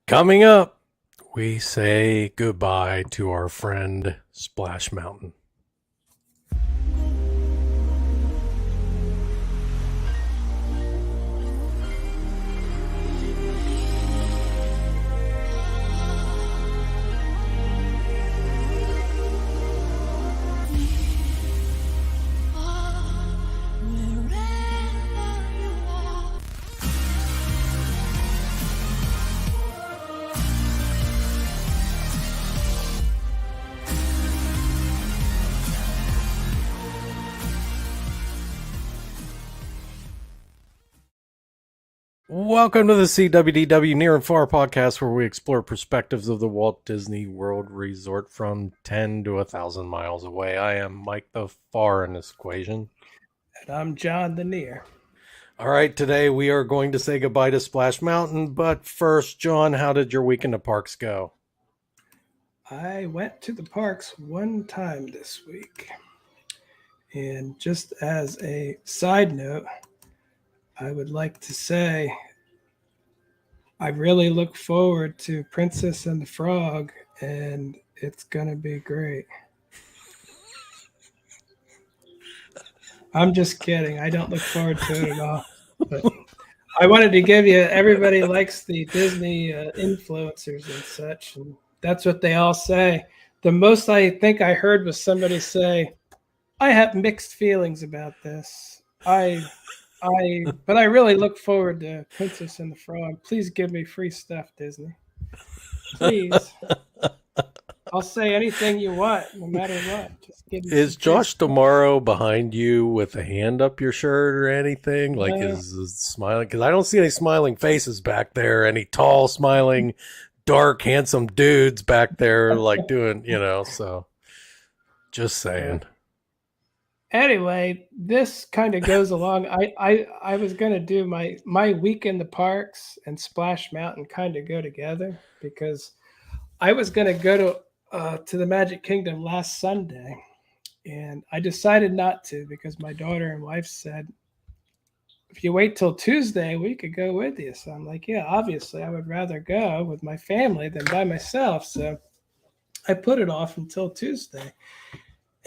Coming up, we say goodbye to our friend Splash Mountain. Welcome to the SeeWDW Near and Far podcast, where we explore perspectives of the Walt Disney World Resort from 10 to 1,000 miles away. I am Mike the Far in this equation. And I'm John the Near. All right, today we are going to say goodbye to Splash Mountain, but first, John, how did your week in the parks go? I went to the parks one time this week. And just as a side note, I would like to say I really look forward to Princess and the Frog, and it's going to be great. I'm just kidding. I don't look forward to it at all. But I wanted to give you, everybody likes the Disney influencers and such, and that's what they all say. The most I think I heard was somebody say, I have mixed feelings about this. But I really look forward to Princess and the Frog. Please give me free stuff, Disney. Please. I'll say anything you want, no matter what. Just give me Is Josh tomorrow behind you with a hand up your shirt or anything? Like, No. is smiling? Because I don't see any smiling faces back there. Any tall, smiling, dark, handsome dudes back there, like doing, so just saying. Anyway, this kind of goes along. I was going to do my week in the parks and Splash Mountain kind of go together, because I was going to go to the Magic Kingdom last Sunday, and I decided not to because my daughter and wife said, if you wait till Tuesday, we could go with you. So I'm like, yeah, obviously I would rather go with my family than by myself. So I put it off until Tuesday.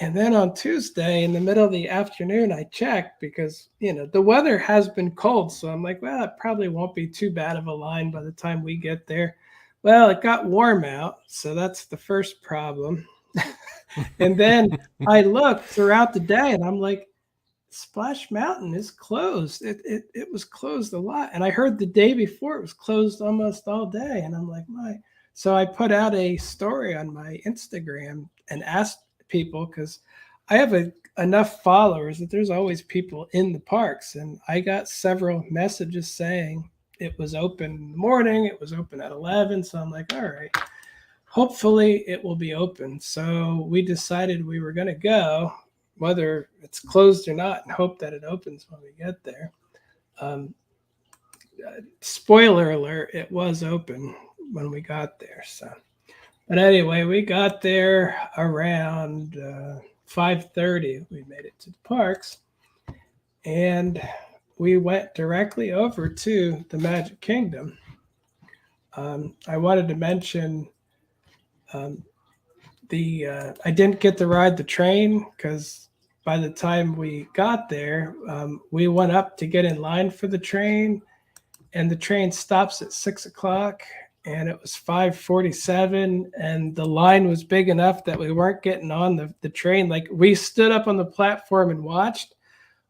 And then on Tuesday, in the middle of the afternoon, I checked because, the weather has been cold. So I'm like, well, it probably won't be too bad of a line by the time we get there. Well, it got warm out. So that's the first problem. And then I looked throughout the day and I'm like, Splash Mountain is closed. It was closed a lot. And I heard the day before it was closed almost all day. And I'm like, my. So I put out a story on my Instagram and asked people, because I have enough followers that there's always people in the parks, and I got several messages saying it was open in the morning, it was open at 11. So I'm like, all right, hopefully it will be open. So we decided we were going to go, whether it's closed or not, and hope that it opens when we get there. Spoiler alert, it was open when we got there. So but anyway, we got there around 5:30. We made it to the parks, and we went directly over to the Magic Kingdom. I wanted to mention I didn't get to ride the train because by the time we got there, we went up to get in line for the train, and the train stops at 6 o'clock. And it was 5:47, and the line was big enough that we weren't getting on the train. Like, we stood up on the platform and watched.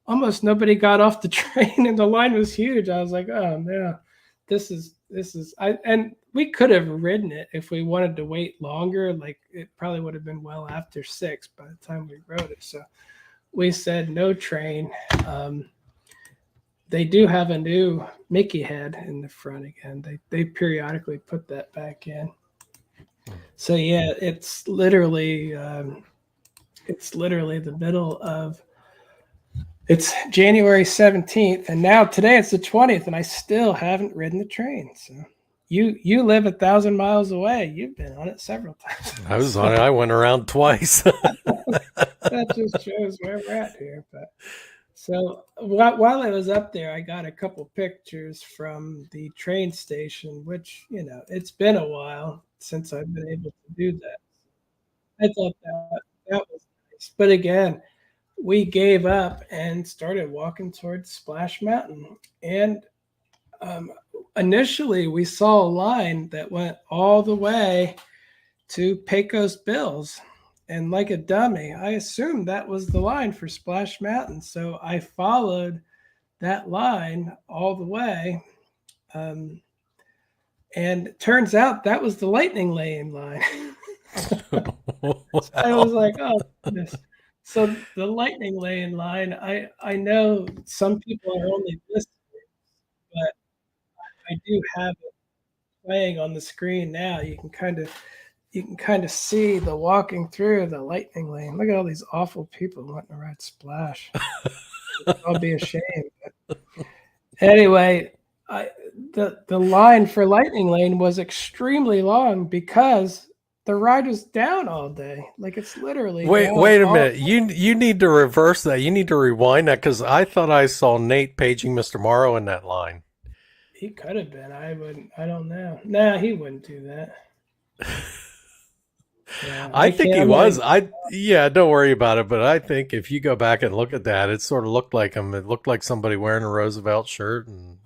Almost nobody got off the train, and the line was huge. I was like, oh yeah, this is and we could have ridden it if we wanted to wait longer. Like, it probably would have been well after 6 by the time we rode it. So we said no train. They do have a new Mickey head in the front again. They periodically put that back in. So yeah, it's literally the middle of. It's January 17th, and now today it's the 20th, and I still haven't ridden the train. So you live 1,000 miles away. You've been on it several times. I was on it. I went around twice. That just shows where we're at here. But So while I was up there, I got a couple pictures from the train station, which, it's been a while since I've been able to do that. I thought that was nice. But again, we gave up and started walking towards Splash Mountain. And um, initially, we saw a line that went all the way to Pecos Bills. And like a dummy, I assumed that was the line for Splash Mountain. So I followed that line all the way. Um, and it turns out that was the Lightning Lane line. So I was Wow. like, oh, goodness. So the Lightning Lane line, I know some people are only listening, but I do have it playing on the screen now. You can kind of see the walking through the Lightning Lane. Look at all these awful people wanting to ride Splash. I'll be ashamed. Anyway, I, the line for Lightning Lane was extremely long because the ride was down all day. Like it's literally Wait, down wait a all. minute. You need to reverse that. You need to rewind that because I thought I saw Nate paging Mr. Morrow in that line. He could have been. I wouldn't. I don't know. Nah, he wouldn't do that. Yeah, I I think can't. he I'm not was. even. Yeah, don't worry about it. But I think if you go back and look at that, it sort of looked like him. It looked like somebody wearing a Roosevelt shirt, and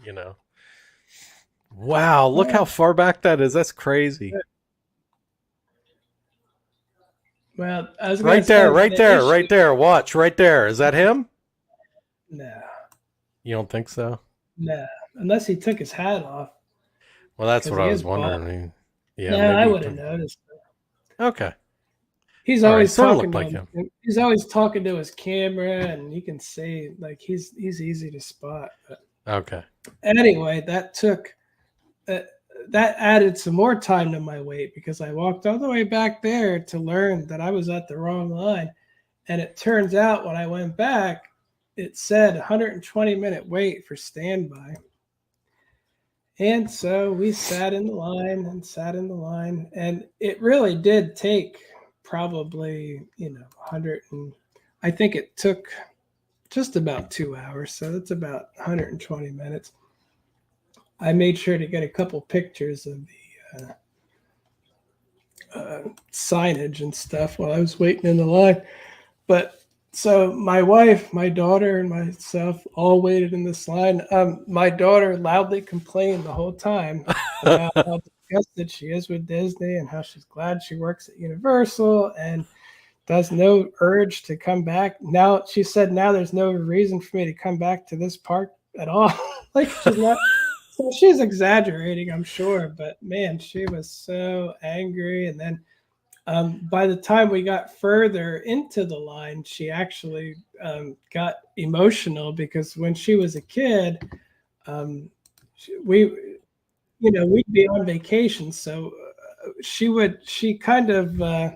wow, look how far back that is. That's crazy. Well, I was gonna Right there, say right the there, issue. right there. Watch right there. Is that him? No, You don't think so? no, unless he took his hat off Well, that's because what he I is was bald. wondering. Yeah, No, I maybe he would have put. noticed. Okay, He's all right. always Sort of talking looked to like him. him. He's always talking to his camera, and you can see like he's easy to spot. But Okay. anyway, uh, that added some more time to my wait because I walked all the way back there to learn that I was at the wrong line. And it turns out when I went back, it said 120-minute wait for standby. And so we sat in the line and sat in the line. And it really did take probably, 100 and I think it took just about 2 hours. So that's about 120 minutes. I made sure to get a couple pictures of the signage and stuff while I was waiting in the line. But so my wife, my daughter, and myself all waited in this line. My daughter loudly complained the whole time about how disgusted she is with Disney and how she's glad she works at Universal and does no urge to come back. Now she said now there's no reason for me to come back to this park at all. Like she's not. So she's exaggerating, I'm sure, but man, she was so angry. And then by the time we got further into the line, she actually got emotional because when she was a kid, we, we'd be on vacation, so she kind of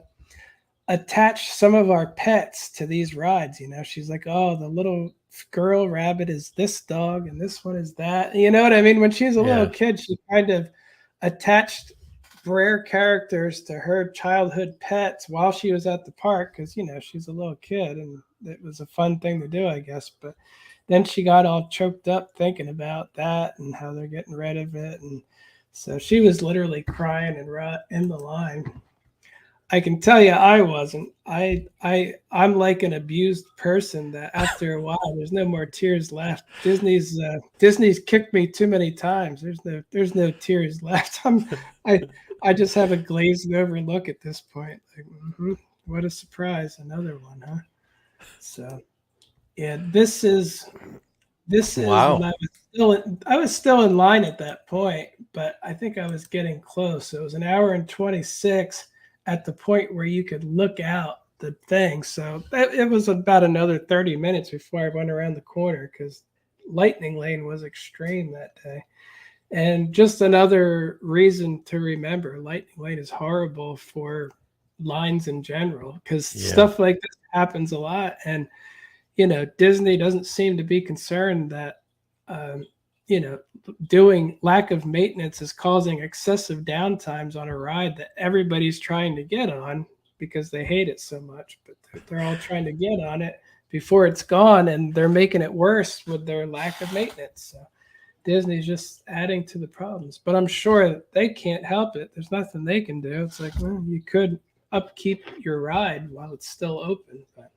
attach some of our pets to these rides. She's like, oh, the little girl rabbit is this dog and this one is that. You know what I mean? When she was a little Yeah. kid, she kind of attached rare characters to her childhood pets while she was at the park because she's a little kid and it was a fun thing to do, I guess. But then she got all choked up thinking about that and how they're getting rid of it, and so she was literally crying and in the line. I can tell you I wasn't. I'm like an abused person that after a while there's no more tears left. Disney's kicked me too many times. There's no tears left. I just have a glazed over look at this point. Like, what a surprise, another one, huh? So yeah, this is when Wow. I was still in line at that point, but I think I was getting close. It was an hour and 26 at the point where you could look out the thing. So it was about another 30 minutes before I went around the corner because Lightning Lane was extreme that day. And just another reason to remember Lightning Lane is horrible for lines in general because Yeah. stuff like this happens a lot. And Disney doesn't seem to be concerned that, um, you know, doing lack of maintenance is causing excessive downtimes on a ride that everybody's trying to get on because they hate it so much, but they're all trying to get on it before it's gone, and they're making it worse with their lack of maintenance. So Disney's just adding to the problems. But I'm sure they can't help it. There's nothing they can do. It's like, well, you could upkeep your ride while it's still open, but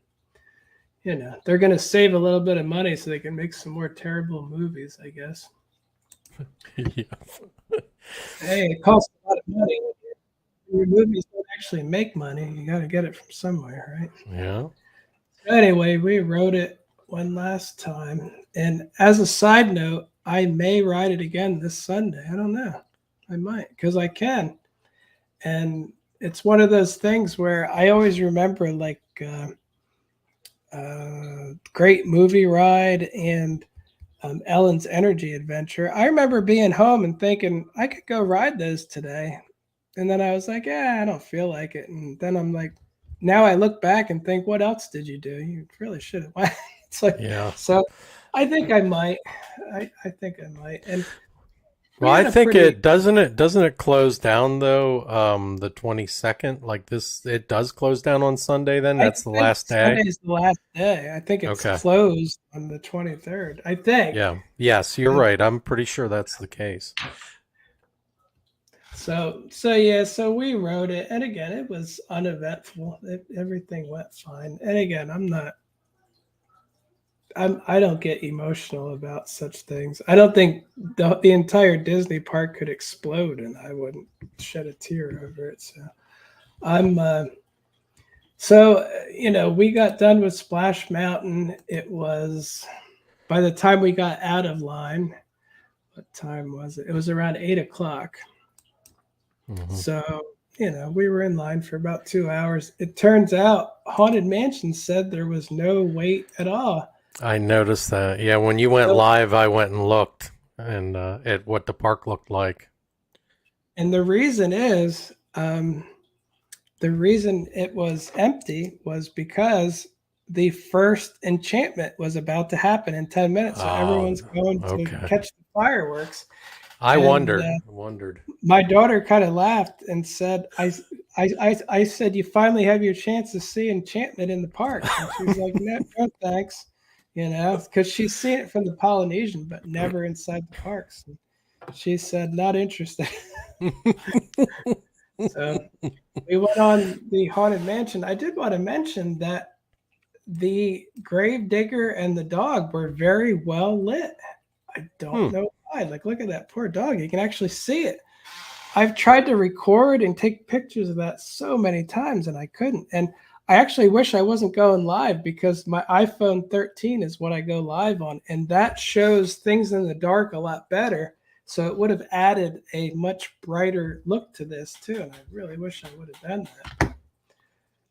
they're going to save a little bit of money so they can make some more terrible movies, I guess. Yeah. Hey, it costs a lot of money. Your movies don't actually make money. You got to get it from somewhere, right? Yeah. Anyway, we wrote it one last time. And as a side note, I may ride it again this Sunday. I don't know. I might because I can. And it's one of those things where I always remember like Great Movie Ride and Ellen's Energy Adventure. I remember being home and thinking I could go ride those today. And then I was like, yeah, I don't feel like it. And then I'm like, now I look back and think, what else did you do? You really should have. It's like, Yeah. so I think I might. I think I might. And Well, I think it doesn't it close down though, the 22nd? Like this, it does close down on Sunday then? I That's the think last day? Sunday's the last day. I think it's Okay. closed on the 23rd. I think. Yeah. Yes, you're right. I'm pretty sure that's the case. So yeah, so we wrote it, and again, it was uneventful. Everything went fine. And again, I don't get emotional about such things. I don't think the entire Disney park could explode, and I wouldn't shed a tear over it. So I'm we got done with Splash Mountain. It was by the time we got out of line. What time was it? It was around 8 o'clock. Mm-hmm. So, we were in line for about 2 hours. It turns out Haunted Mansion said there was no wait at all. I noticed that. Yeah, when you went live, I went and looked and at what the park looked like. And the reason is, the reason it was empty was because the first enchantment was about to happen in 10 minutes. So everyone's going to catch the fireworks. I wondered. My daughter kind of laughed and said, I said, you finally have your chance to see enchantment in the park. And she was like, no, thanks. Because she's seen it from the Polynesian, but never inside the parks. And she said, not interested. So we went on the Haunted Mansion. I did want to mention that the Gravedigger and the dog were very well lit. I don't know why. Like, look at that poor dog. You can actually see it. I've tried to record and take pictures of that so many times, and I couldn't. And I actually wish I wasn't going live because my iPhone 13 is what I go live on, and that shows things in the dark a lot better. So it would have added a much brighter look to this too, and I really wish I would have done that.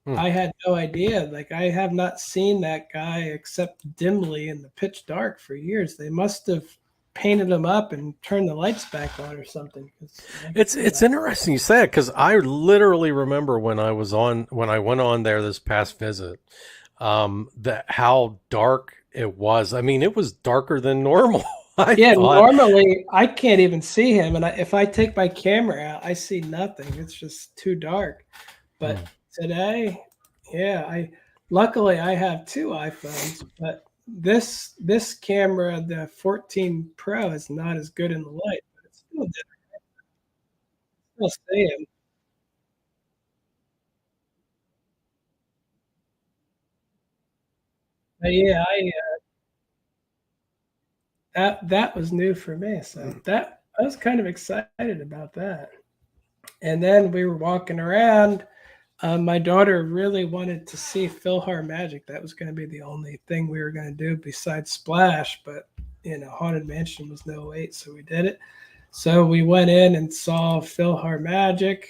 I had no idea. Like, I have not seen that guy except dimly in the pitch dark for years. They must have painted him up and turned the lights back on or something. It's interesting you say it because I literally remember when I went on there this past visit, that how dark it was. I mean, it was darker than normal. Normally I can't even see him, and if I take my camera out, I see nothing. It's just too dark. But today, luckily I have two iPhones, but this camera, the 14 Pro, is not as good in the light, but it's still different. Still see him. But yeah, that was new for me, so that I was kind of excited about that. And then we were walking around. My daughter really wanted to see PhilharMagic. That was going to be the only thing we were going to do besides Splash, but Haunted Mansion was no wait, so we did it. So we went in and saw PhilharMagic.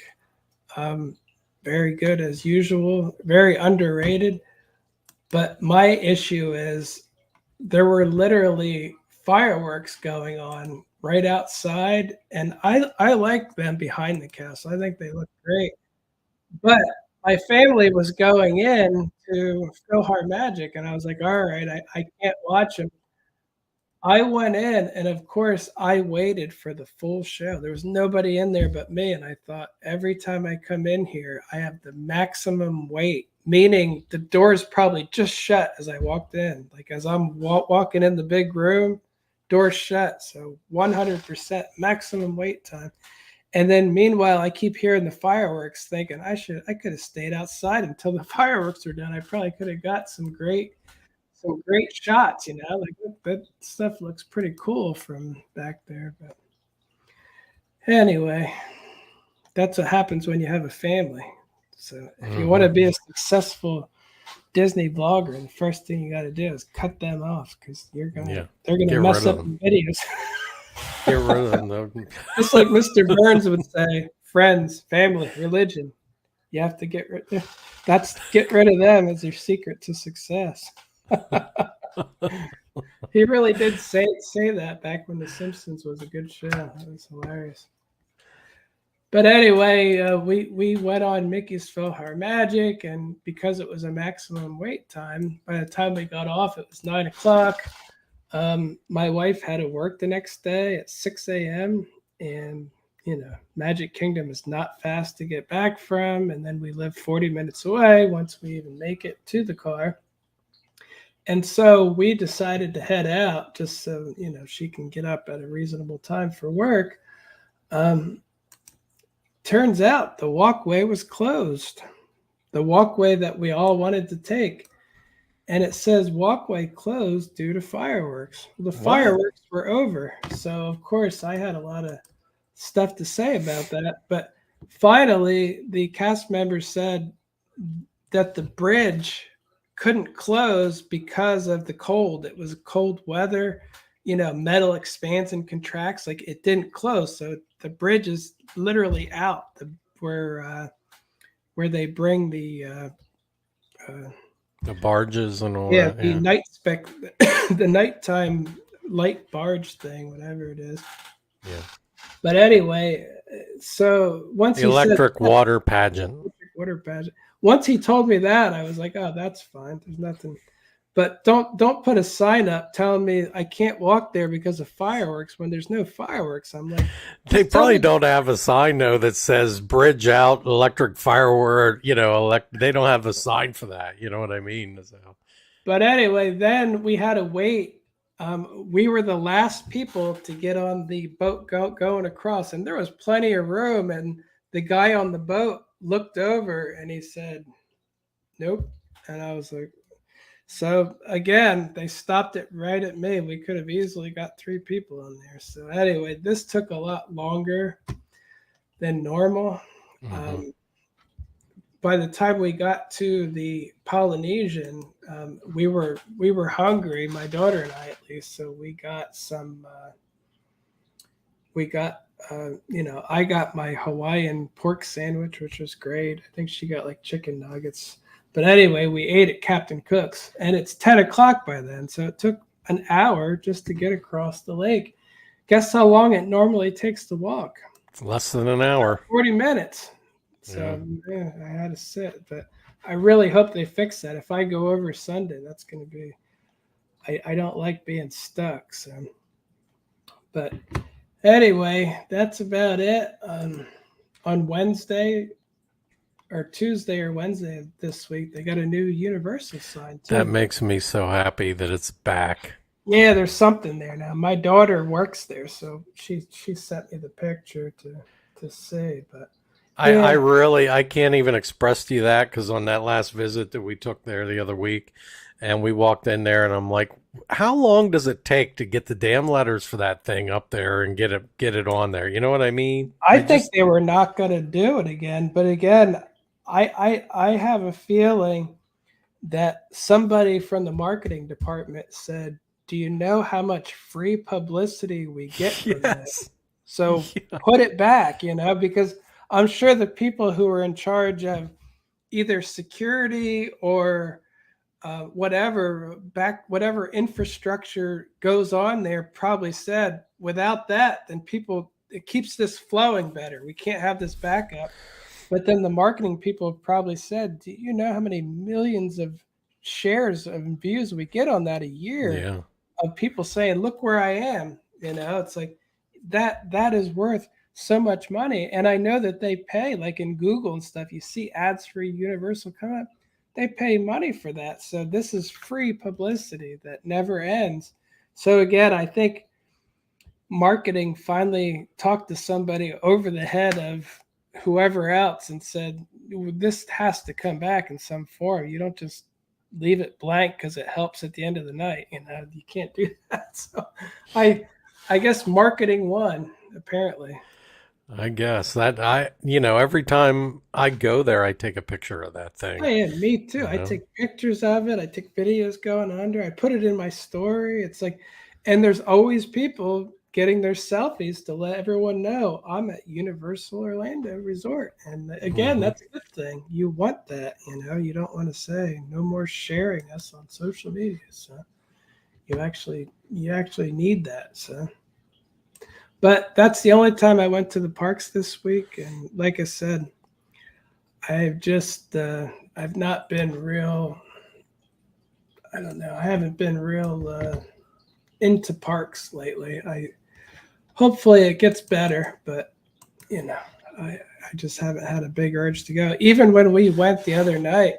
Very good as usual, very underrated. But my issue is there were literally fireworks going on right outside, and I like them behind the castle. I think they look great. But my family was going in to PhilharMagic, and I was like, all right, I can't watch them. I went in, and of course, I waited for the full show. There was nobody in there but me, and I thought every time I come in here, I have the maximum wait meaning the doors probably just shut as I walked in. Like as I'm walking in the big room, doors shut. So 100% maximum wait time. And then meanwhile, I keep hearing the fireworks, thinking I could have stayed outside until the fireworks were done. I probably could have got some great shots. Like that stuff looks pretty cool from back there. But anyway, that's what happens when you have a family. So if you want to be a successful Disney vlogger, the first thing you got to do is cut them off because they're gonna Get mess rid of up them. the videos. Get rid of them. Just like Mr. Burns would say, friends, family, religion. You have to get rid. Get rid of them as your secret to success. He really did say that back when The Simpsons was a good show. That was hilarious. But anyway, we went on Mickey's PhilharMagic, and because it was a maximum wait time, by the time we got off, it was 9 o'clock. My wife had to work the next day at 6 a.m. And Magic Kingdom is not fast to get back from, and then we live 40 minutes away once we even make it to the car. And so we decided to head out just so she can get up at a reasonable time for work. Turns out the walkway was closed, the walkway that we all wanted to take. And it says walkway closed due to fireworks. The fireworks were over. So, of course, I had a lot of stuff to say about that. But finally, the cast members said that the bridge couldn't close because of the cold. It was cold weather. Metal expands and contracts. Like it didn't close. So the bridge is literally out where they bring the barges and all yeah, that. the the nighttime light barge thing, whatever it is. Yeah. But anyway, so once the electric water pageant. Once he told me that, I was like, oh, that's fine. There's nothing. But don't put a sign up telling me I can't walk there because of fireworks when there's no fireworks. I'm like, they probably don't have a sign though that says bridge out, electric firework. They don't have a sign for that. You know what I mean? So. But anyway, then we had to wait. We were the last people to get on the boat going across, and there was plenty of room. And the guy on the boat looked over and he said, "Nope," and I was like. So again, they stopped it right at me. We could have easily got 3 people on there. So anyway, this took a lot longer than normal. Mm-hmm. By the time we got to the Polynesian, we were hungry. My daughter and I, at least. So we got some. I got my Hawaiian pork sandwich, which was great. I think she got like chicken nuggets. But anyway, we ate at Captain Cook's, and it's 10 o'clock by then. So it took an hour just to get across the lake. Guess how long it normally takes to walk? It's less than an hour. 40 minutes. So yeah, I had to sit. But I really hope they fix that. If I go over Sunday, that's going to be – I don't like being stuck. So, but anyway, that's about it. On Wednesday – or Tuesday or Wednesday of this week, they got a new Universal sign too. That makes me so happy that it's back. Yeah, there's something there now. My daughter works there, so she sent me the picture to see. But yeah. I can't even express to you that because on that last visit that we took there the other week, and we walked in there, and I'm like, how long does it take to get the damn letters for that thing up there and get it on there? You know what I mean? I think they were not going to do it again, but again. I have a feeling that somebody from the marketing department said, do you know how much free publicity we get from this? So put it back, because I'm sure the people who are in charge of either security or whatever infrastructure goes on there probably said, without that, then it keeps this flowing better. We can't have this backup. But then the marketing people have probably said, do you know how many millions of shares of views we get on that a year of people saying, look where I am. It's like that is worth so much money. And I know that they pay, like in Google and stuff, you see ads for Universal come up. they pay money for that. So this is free publicity that never ends. So again, I think marketing finally talked to somebody over the head of whoever else and said, this has to come back in some form. You don't just leave it blank because it helps at the end of the night. You can't do that. So I I guess marketing won, apparently. I guess that every time I go there, I take a picture of that Oh, thing. yeah, me too. You I know. take pictures of it. I take videos going under. I put it in my story. It's like, and there's always people getting their selfies to let everyone know I'm at Universal Orlando Resort. And again, Hmm. that's a good thing. You want that, you don't want to say no more sharing us on social media. So you actually need that. So, but that's the only time I went to the parks this week. And like I said, I've not been real. I don't know. I haven't been real into parks lately. I hopefully it gets better, but you know, I just haven't had a big urge to go. Even when we went the other night,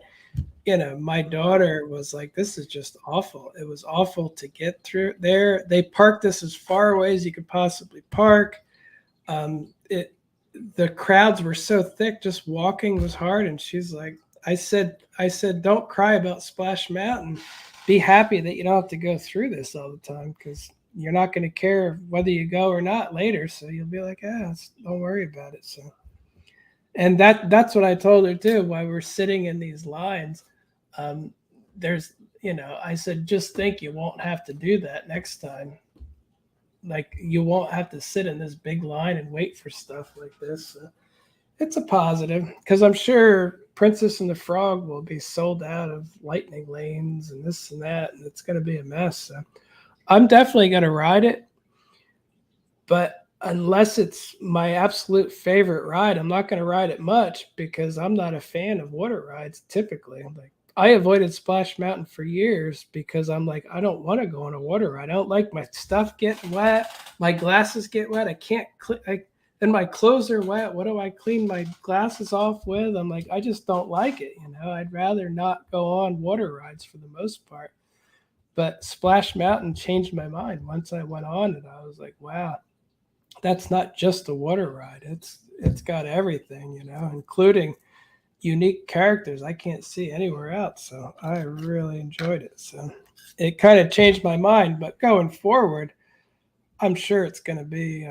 my daughter was like, "This is just awful." It was awful to get through there. They parked us as far away as you could possibly park. It The crowds were so thick, just walking was hard. And she's like, I said, don't cry about Splash Mountain. Be happy that you don't have to go through this all the time because you're not going to care whether you go or not later. So you'll be like, don't worry about it. So, and that's what I told her too. While we're sitting in these lines, um, there's, I said, just think you won't have to do that next time. Like you won't have to sit in this big line and wait for stuff like this. So it's a positive because I'm sure Princess and the Frog will be sold out of lightning lanes and this and that, and it's going to be a mess. So I'm definitely going to ride it, but unless it's my absolute favorite ride, I'm not going to ride it much because I'm not a fan of water rides typically. Like I avoided Splash Mountain for years because I'm like, I don't want to go on a water ride. I don't like my stuff getting wet. My glasses get wet. I can't and my clothes are wet. What do I clean my glasses off with? I'm like, I just don't like it. I'd rather not go on water rides for the most part. But Splash Mountain changed my mind. Once I went on it, I was like, wow, that's not just a water ride. It's got everything, including unique characters I can't see anywhere else. So I really enjoyed it. So it kind of changed my mind. But going forward, I'm sure it's going to be,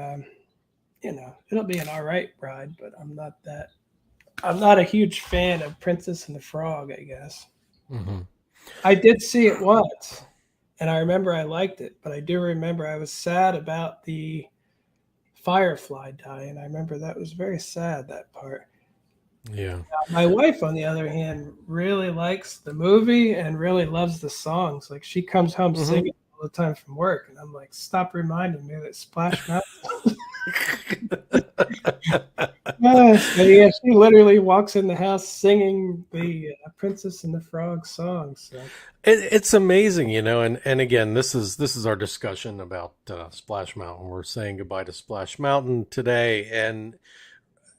it'll be an all right ride. But I'm not a huge fan of Princess and the Frog, I guess. Hmm. I did see it once, and I remember I liked it. But I do remember I was sad about the Firefly dying. I remember that was very sad, that part. Yeah. My wife, on the other hand, really likes the movie and really loves the songs. Like she comes home Hmm. singing all the time from work, and I'm like, stop reminding me that Splash Mountain. So yeah, she literally walks in the house singing the Princess and the Frog song. So It's amazing, and again, this is our discussion about Splash Mountain. We're saying goodbye to Splash Mountain today, and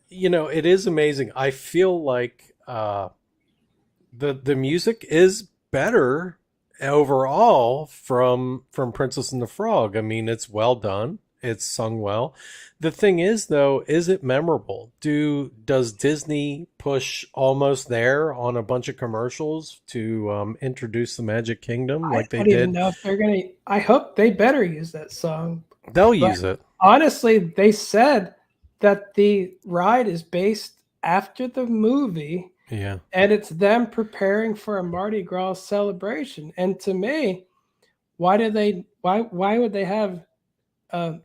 it is amazing. I feel like the music is better overall from Princess and the Frog. I mean, it's well done. It's sung well. The thing is, though, is it memorable? Does Disney push Almost There on a bunch of commercials to introduce the Magic Kingdom I like they don't even did? know if they're gonna. I hope they better use that song. They'll But use it. honestly, they said that the ride is based after the movie Yeah, and it's them preparing for a Mardi Gras celebration. And to me, why would they have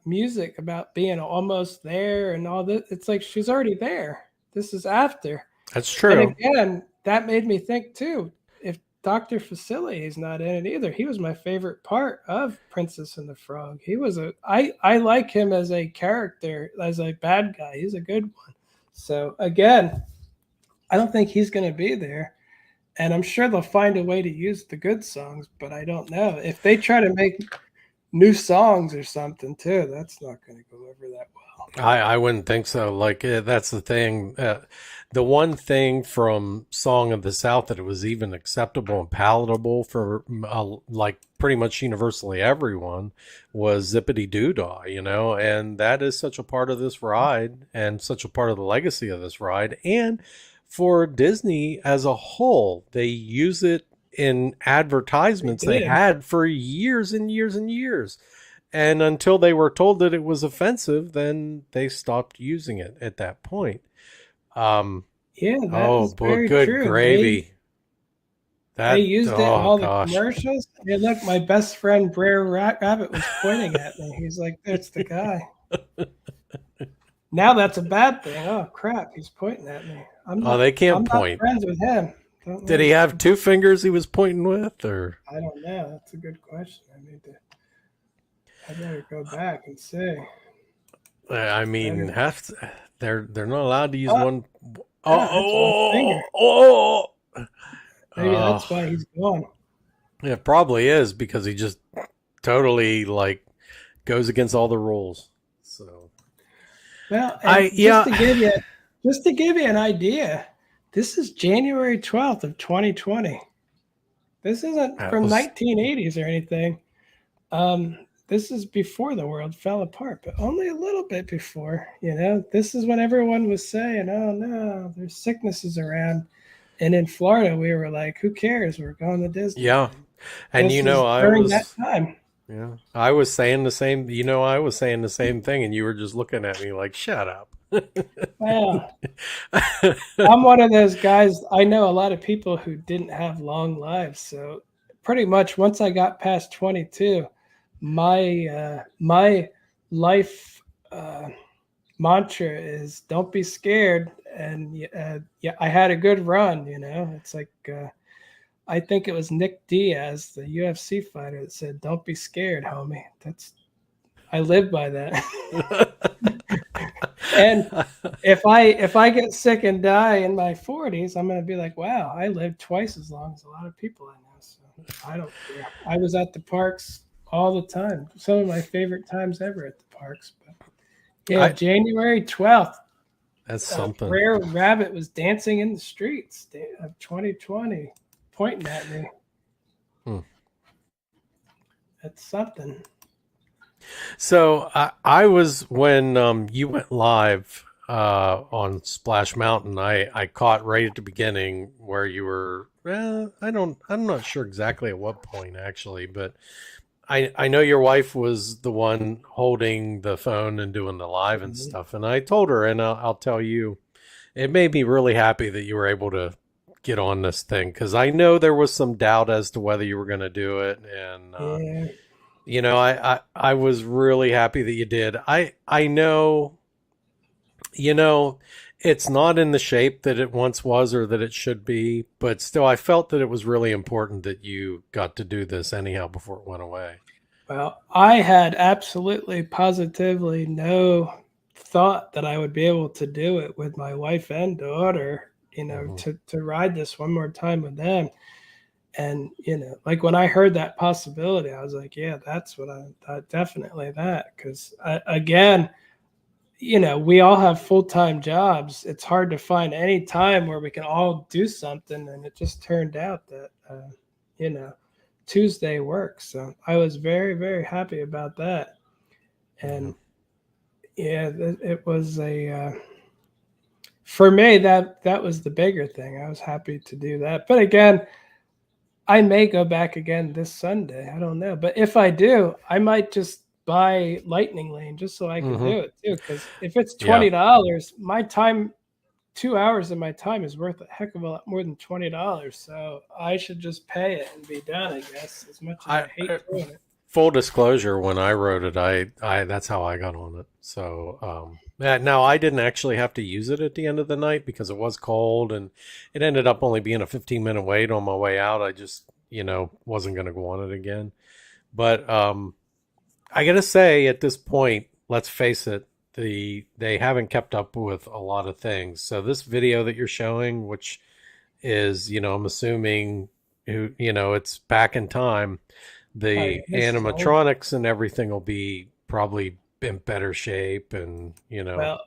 music about being almost there and all this? It's like she's already there. This is after. that's And true. again, that made me think too. If Dr. Facilier is not in it either, he was my favorite part of Princess and the Frog. I like him as a character, as a bad guy. He's a good one. So again, I don't think he's going to be there. And I'm sure they'll find a way to use the good songs, but I don't know. If they try to make new songs or something too, that's not going to go over that well. I wouldn't think so. Like that's the thing. the one thing from Song of the South that it was even acceptable and palatable for like pretty much universally everyone was Zippity Doo Dah, you know, and that is such a part of this ride and such a part of the legacy of this ride. And for Disney as a whole, they use it in They advertisements they did. had for years and years and years. And until they were told that it was offensive, then they stopped using it at that point. Um, Yeah, that oh is boy, very good true. They gravy. they That, used it in oh all the gosh. commercials. Hey, look, my best friend Brer Rabbit was pointing at me. He's like, "That's the guy." Now that's a bad thing. Oh crap, he's pointing at me. I'm Oh, not. they can't I'm not point. friends with him. Don't Did he worry. have two fingers he was pointing with, or? I don't know. That's a good question. I better go back and see. I mean, Better. have to, they're not allowed to use Oh, one. yeah, that's one Oh, finger. oh, oh, oh. Maybe that's Oh, why he's gone. it probably is because he just totally like goes against all the rules. So Well, and I yeah, just to give you an idea, this is January 12th of 2020. This isn't that from was 1980s or anything. This is before the world fell apart, but only a little bit before. You know, this is when everyone was saying, "Oh no, there's sicknesses around." And in Florida, we were like, "Who cares? We're going to Disney." yeah, And and this you is know I during that was time. yeah I was saying the same. You know I was saying the same thing, and you were just looking at me like, shut up. Well, I'm one of those guys. I know a lot of people who didn't have long lives. So pretty much once I got past 22, my life mantra is don't be scared. And yeah, I had a good run. You know, it's like I think it was Nick Diaz, the UFC fighter, that said, "Don't be scared, homie." That's I live by that. And if I get sick and die in my 40s, I'm going to be like, wow, I lived twice as long as a lot of people I know. So I don't care. I was at the parks all the time. Some of my favorite times ever at the parks. But yeah, I January 12th, that's something. Brer Rabbit was dancing in the streets of 2020, pointing at me. Hmm. That's something. So I was when you went live on Splash Mountain. I caught right at the beginning where you were. I'm not sure exactly at what point actually, but I know your wife was the one holding the phone and doing the live and Mhm. stuff. And I told her, and I'll tell you, it made me really happy that you were able to get on this thing because I know there was some doubt as to whether you were going to do it, and Yeah. you know, I was really happy that you did. I know, you know, it's not in the shape that it once was or that it should be, but still I felt that it was really important that you got to do this anyhow before it went away. Well, I had absolutely positively no thought that I would be able to do it with my wife and daughter, Hmm. to ride this one more time with them. And, like when I heard that possibility, I was like, yeah, that's what I definitely that. Because again, we all have full time jobs. It's hard to find any time where we can all do something. And it just turned out that, you know, Tuesday works. So I was very, very happy about that. Yeah. And yeah, it was for me, that was the bigger thing. I was happy to do that. But again, I may go back again this Sunday. I don't know. But if I do, I might just buy Lightning Lane just so I can Hmm. do it too. Because if it's Yeah. $20, my time, 2 hours of my time is worth a heck of a lot more than $20. So I should just pay it and be done, I guess, as much as I hate I doing it. full disclosure, when I wrote it, I that's how I got on it. So, now I didn't actually have to use it at the end of the night because it was cold and it ended up only being a 15-minute wait on my way out. I just, wasn't going to go on it again. But, I got to say at this point, let's face it, they haven't kept up with a lot of things. So this video that you're showing, which is, I'm assuming it's back in time, Oh yeah, the this is old. animatronics and everything will be probably in better shape, and Well,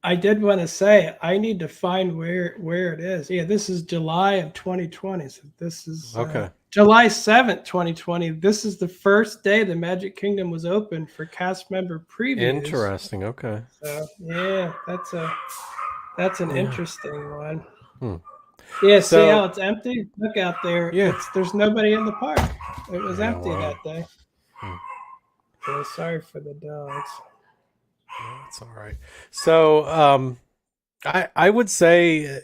I did want to say I need to find where it is. Yeah, this is July of 2020. So this is Okay. July 7th, 2020. This is the first day the Magic Kingdom was open for cast member previews. Interesting. Okay. So yeah, that's an Yeah. interesting one. Hmm. Yeah, see how So, it's empty? Look out there. yeah. There's nobody in the park. It was Yeah. empty Wow. that day. Hmm. Yeah, sorry for the dogs. No, that's all right. So, I would say,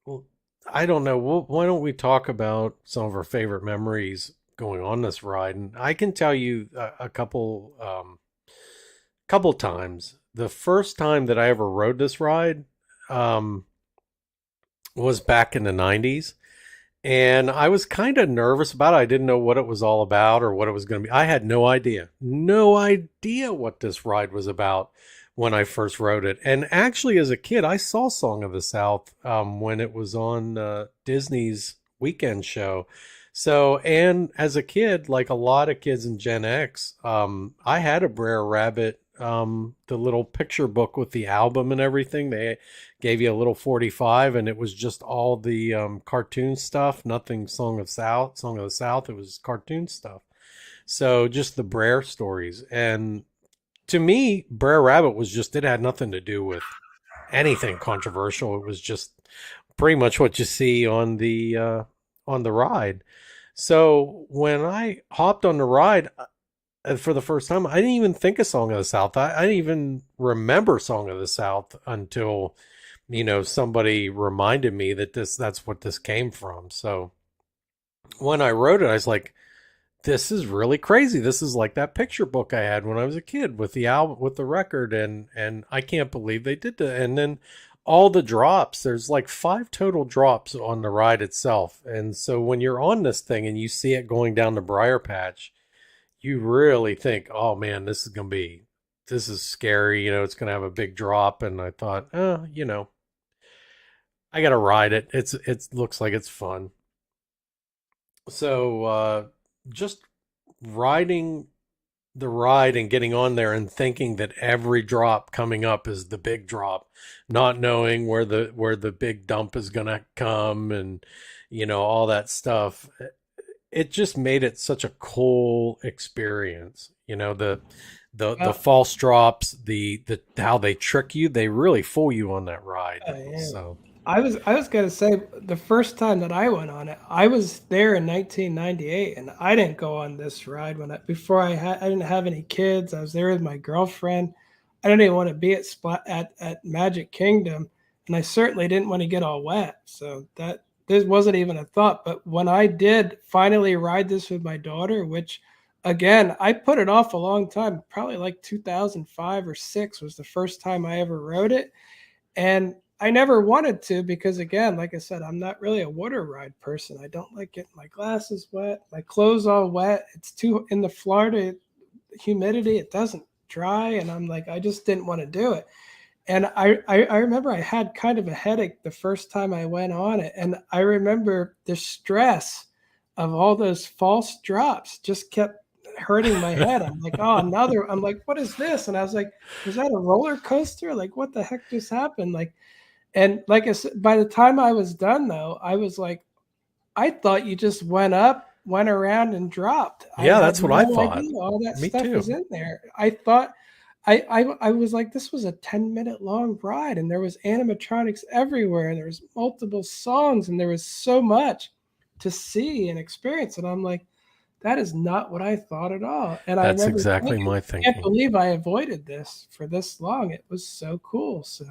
well, I don't know. Why don't we talk about some of our favorite memories going on this ride? And I can tell you a couple times. The first time that I ever rode this ride, um, was back in the '90s. And I was kind of nervous about it. I didn't know what it was all about or what it was going to be. I had no idea what this ride was about when I first rode it. And actually, as a kid, I saw Song of the South when it was on Disney's weekend show. So, and as a kid, like a lot of kids in Gen X, I had a Brer Rabbit, the little picture book with the album and everything. They gave you a little 45 and it was just all the cartoon stuff, nothing Song of the South. It was cartoon stuff. So just the Brer stories. And to me, Brer Rabbit was just, it had nothing to do with anything controversial. It was just pretty much what you see on the ride. So when I hopped on the ride for the first time, I didn't even think of Song of the South. I didn't even remember Song of the South until somebody reminded me that that's what this came from. So when I wrote it, I was like, this is really crazy. This is like that picture book I had when I was a kid with the album with the record, and I can't believe they did that. And then all the drops, there's like 5 total drops on the ride itself. And so when you're on this thing and you see it going down the Briar Patch, you really think, oh man, this is scary, it's gonna have a big drop. And I thought, I gotta ride it. It looks like it's fun. So just riding the ride and getting on there and thinking that every drop coming up is the big drop, not knowing where the big dump is gonna come, and all that stuff. It just made it such a cool experience. The Well, false drops, the how they trick you, they really fool you on that ride. yeah. So I was gonna say the first time that I went on it, I was there in 1998, and I didn't go on this ride before I didn't have any kids. I was there with my girlfriend. I didn't even want to be at Magic Kingdom, and I certainly didn't want to get all wet. So that this wasn't even a thought. But when I did finally ride this with my daughter, which again I put it off a long time, probably like 2005 or six was the first time I ever rode it, and I never wanted to because, again, like I said, I'm not really a water ride person. I don't like getting my glasses wet, my clothes all wet. It's too in the Florida humidity. It doesn't dry, and I'm like, I just didn't want to do it. And I remember I had kind of a headache the first time I went on it, and I remember the stress of all those false drops just kept hurting my head. I'm like, oh, another. I'm like, what is this? And I was like, was that a roller coaster? Like, what the heck just happened? Like, and like I said, by the time I was done, though, I was like, I thought you just went up, went around, and dropped. I yeah, had that's what I no thought. idea all that Me stuff was too. in there. I thought I was like, this was a 10-minute long ride, and there was animatronics everywhere, and there was multiple songs, and there was so much to see and experience. And I'm like, that is not what I thought at all. And I That's remember exactly thinking, my I can't thinking. believe I avoided this for this long. It was so cool. So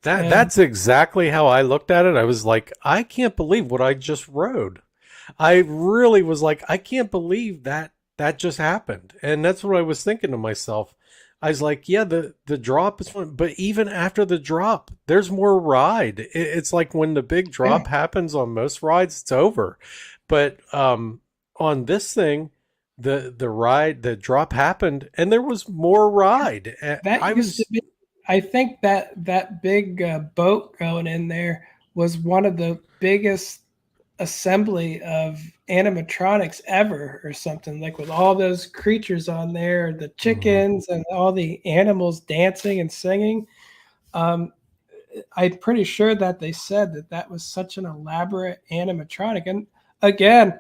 and That's exactly how I looked at it. I was like, I can't believe what I just rode. I really was like, I can't believe that just happened. And that's what I was thinking to myself. I was like, yeah, the drop is fun, but even after the drop, there's more ride. It's like when the big drop happens on most rides, it's over. But on this thing, the drop happened, and there was more ride. that I used to was be, I think that big boat going in there was one of the biggest assembly of animatronics ever, or something, like with all those creatures on there, the mhm. chickens and all the animals dancing and singing. Um, I'm pretty sure that they said that that was such an elaborate animatronic. And again,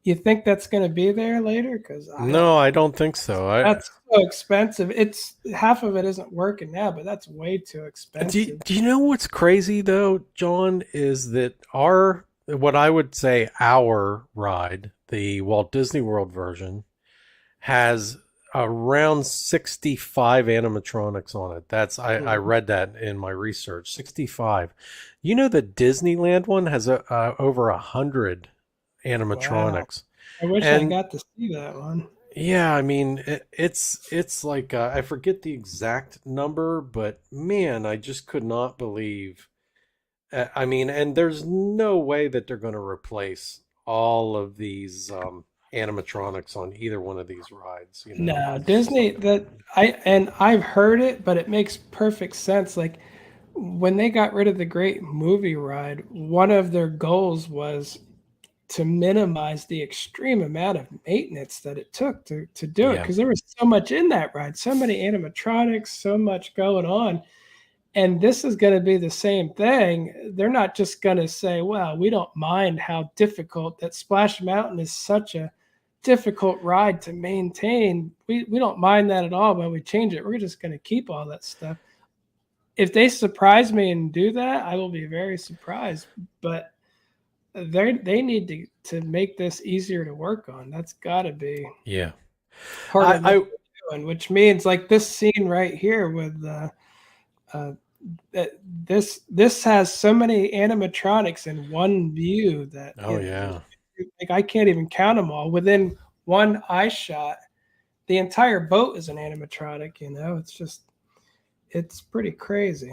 you think that's going to be there later? Because I don't No, I think don't think so. that's so expensive. It's half of it isn't working now, but that's way too expensive. Do you know what's crazy though, John, is that our what I would say our ride, the Walt Disney World version, has around 65 animatronics on it. I Mhm. read that in my research. 65. You know the Disneyland one has over 100 Wow. animatronics. I wish I And got to see that one. yeah, I mean it's like I forget the exact number, but man, I just could not believe. I mean, and there's no way that they're going to replace all of these animatronics on either one of these rides. You know, No, it's just Disney that I've heard it, but it makes perfect sense. Like when they got rid of the Great Movie Ride, one of their goals was to minimize the extreme amount of maintenance that it took to do it yeah, because there was so much in that ride, so many animatronics, so much going on. And this is going to be the same thing. They're not just going to say, well, we don't mind how difficult that Splash Mountain is such a difficult ride to maintain. We don't mind that at all when we change it. We're just going to keep all that stuff. If they surprise me and do that, I will be very surprised. But they need to make this easier to work on. That's got to be yeah. part of what I they're doing, which means like this scene right here with uh, this has so many animatronics in one view that oh yeah, like I can't even count them all within one eye shot. The entire boat is an animatronic. It's just it's pretty crazy.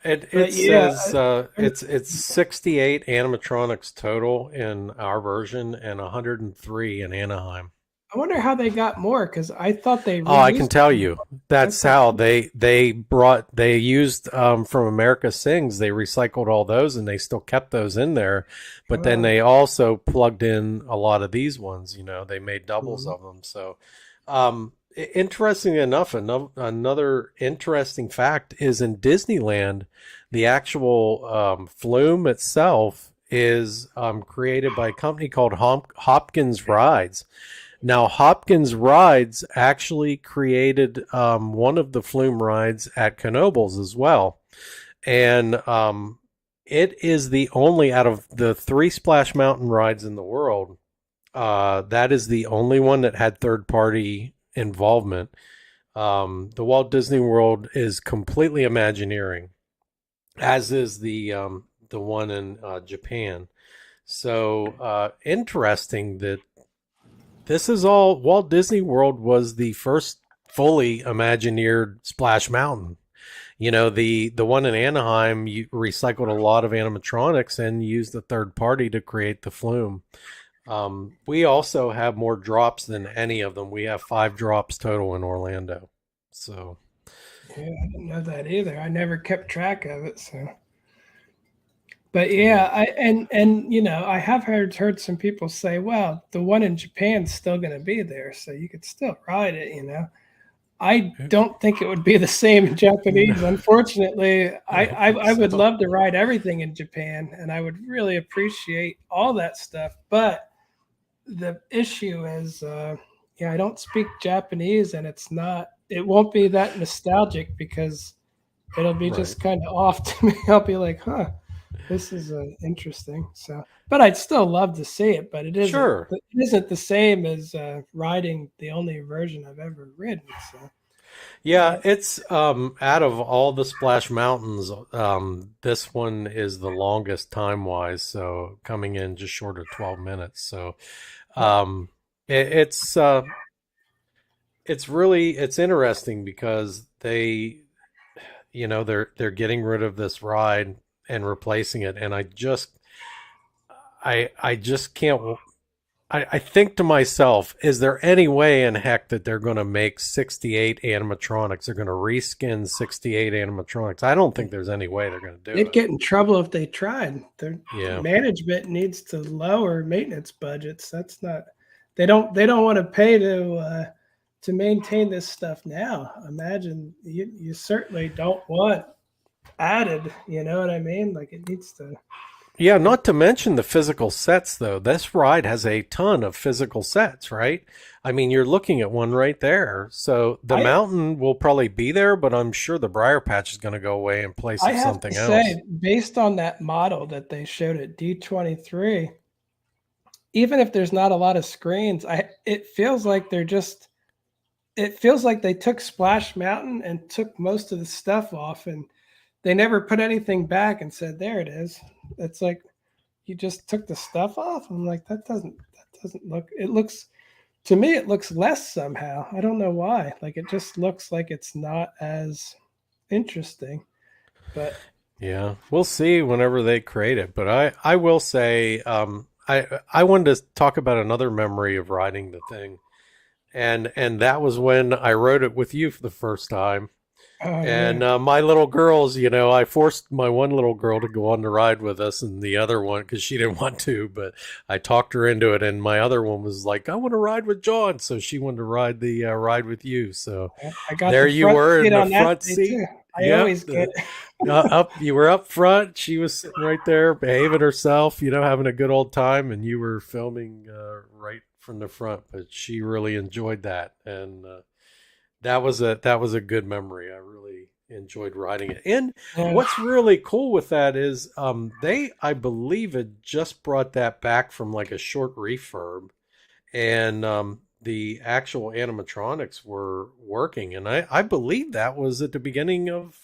it But yeah, says it's 68 animatronics total in our version and 103 in Anaheim. I wonder how they got more because I thought they Oh, I can reused tell them. you. That's Okay. how they used from America Sings. They recycled all those and they still kept those in there, but then Oh, they also plugged in a lot of these ones. They made doubles mhm. of them. So, interesting enough, another interesting fact is in Disneyland, the actual flume itself is created by a company called Hopkins Rides. Now, Hopkins Rides actually created one of the flume rides at Knoebels as well. And it is the only out of the three Splash Mountain rides in the world, that is the only one that had third party involvement. The Walt Disney World is completely Imagineering, as is the one in Japan. So interesting that this is all Walt Disney World was the first fully Imagineered Splash Mountain. The one in Anaheim, you recycled a lot of animatronics and used a third party to create the flume. We also have more drops than any of them. We have 5 drops total in Orlando. So Yeah, I didn't know that either. I never kept track of it. So, but yeah, yeah, I have heard some people say, well, the one in Japan's still going to be there, so you could still ride it. I don't think it would be the same in no, Japanese. Unfortunately, I don't think I would so. love to ride everything in Japan, and I would really appreciate all that stuff. But the issue is, yeah, I don't speak Japanese, and it won't be that nostalgic because it'll be Right. just kind of off to me. I'll be like, huh, this is interesting. So, but I'd still love to see it, but Sure. it isn't the same as riding the only version I've ever ridden. So, Yeah, but it's out of all the Splash Mountains, this one is the longest time wise, so coming in just short of 12 minutes. So oh, um it's it's interesting because they're getting rid of this ride and replacing it, and I just can't. I think to myself, is there any way in heck that they're going to make 68 animatronics? They're going to reskin 68 animatronics. I don't think there's any way they're going to do they'd it. get in trouble if they tried. Their Yeah, management needs to lower maintenance budgets. That's not. They don't want to pay to maintain this stuff now. Imagine you certainly don't want added. You know what I mean? Like it needs to. Yeah, It, not to mention the physical sets, though. This ride has a ton of physical sets, right? I mean, you're looking at one right there. So the I mountain will probably be there, but I'm sure the briar patch is going to go away in place I of have to something else. say, based on that model that they showed at D23, even if there's not a lot of screens, I it feels like they're just it feels like they took Splash Mountain and took most of the stuff off, and they never put anything back and said, "There it is." It's like you just took the stuff off. I'm like, that doesn't look. It looks to me, it looks less somehow. I don't know why. Like it just looks like it's not as interesting. But Yeah, we'll see whenever they create it. But I will say, I wanted to talk about another memory of riding the thing, and that was when I rode it with you for the first time. oh And yeah, my little girls, I forced my one little girl to go on the ride with us, and the other one because she didn't want to, but I talked her into it. And my other one was like, "I want to ride with John," so she wanted to ride the ride with you. So I got there the you front were in seat the on that front day seat. too. I Yep, always get. up you were up front. She was sitting right there, behaving herself, having a good old time, and you were filming right from the front. But she really enjoyed that, and that was a good memory. I really enjoyed riding it. And Yeah. what's really cool with that is they, I believe, had just brought that back from like a short refurb, and the actual animatronics were working, and I believe that was at the beginning of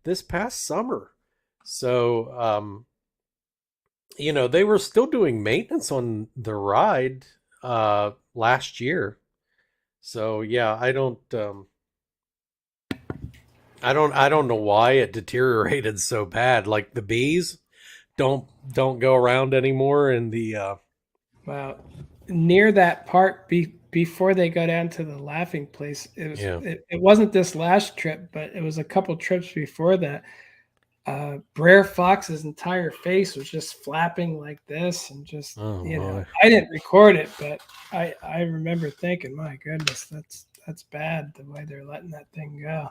this past summer. So they were still doing maintenance on the ride last year. So yeah, I don't know why it deteriorated so bad. Like the bees don't go around anymore in the Wow. Near that part before they go down to the laughing place, yeah. it wasn't this last trip, but it was a couple trips before that. Brer Fox's entire face was just flapping like this, and just Oh my. I didn't record it, but I remember thinking, my goodness, that's bad the way they're letting that thing go.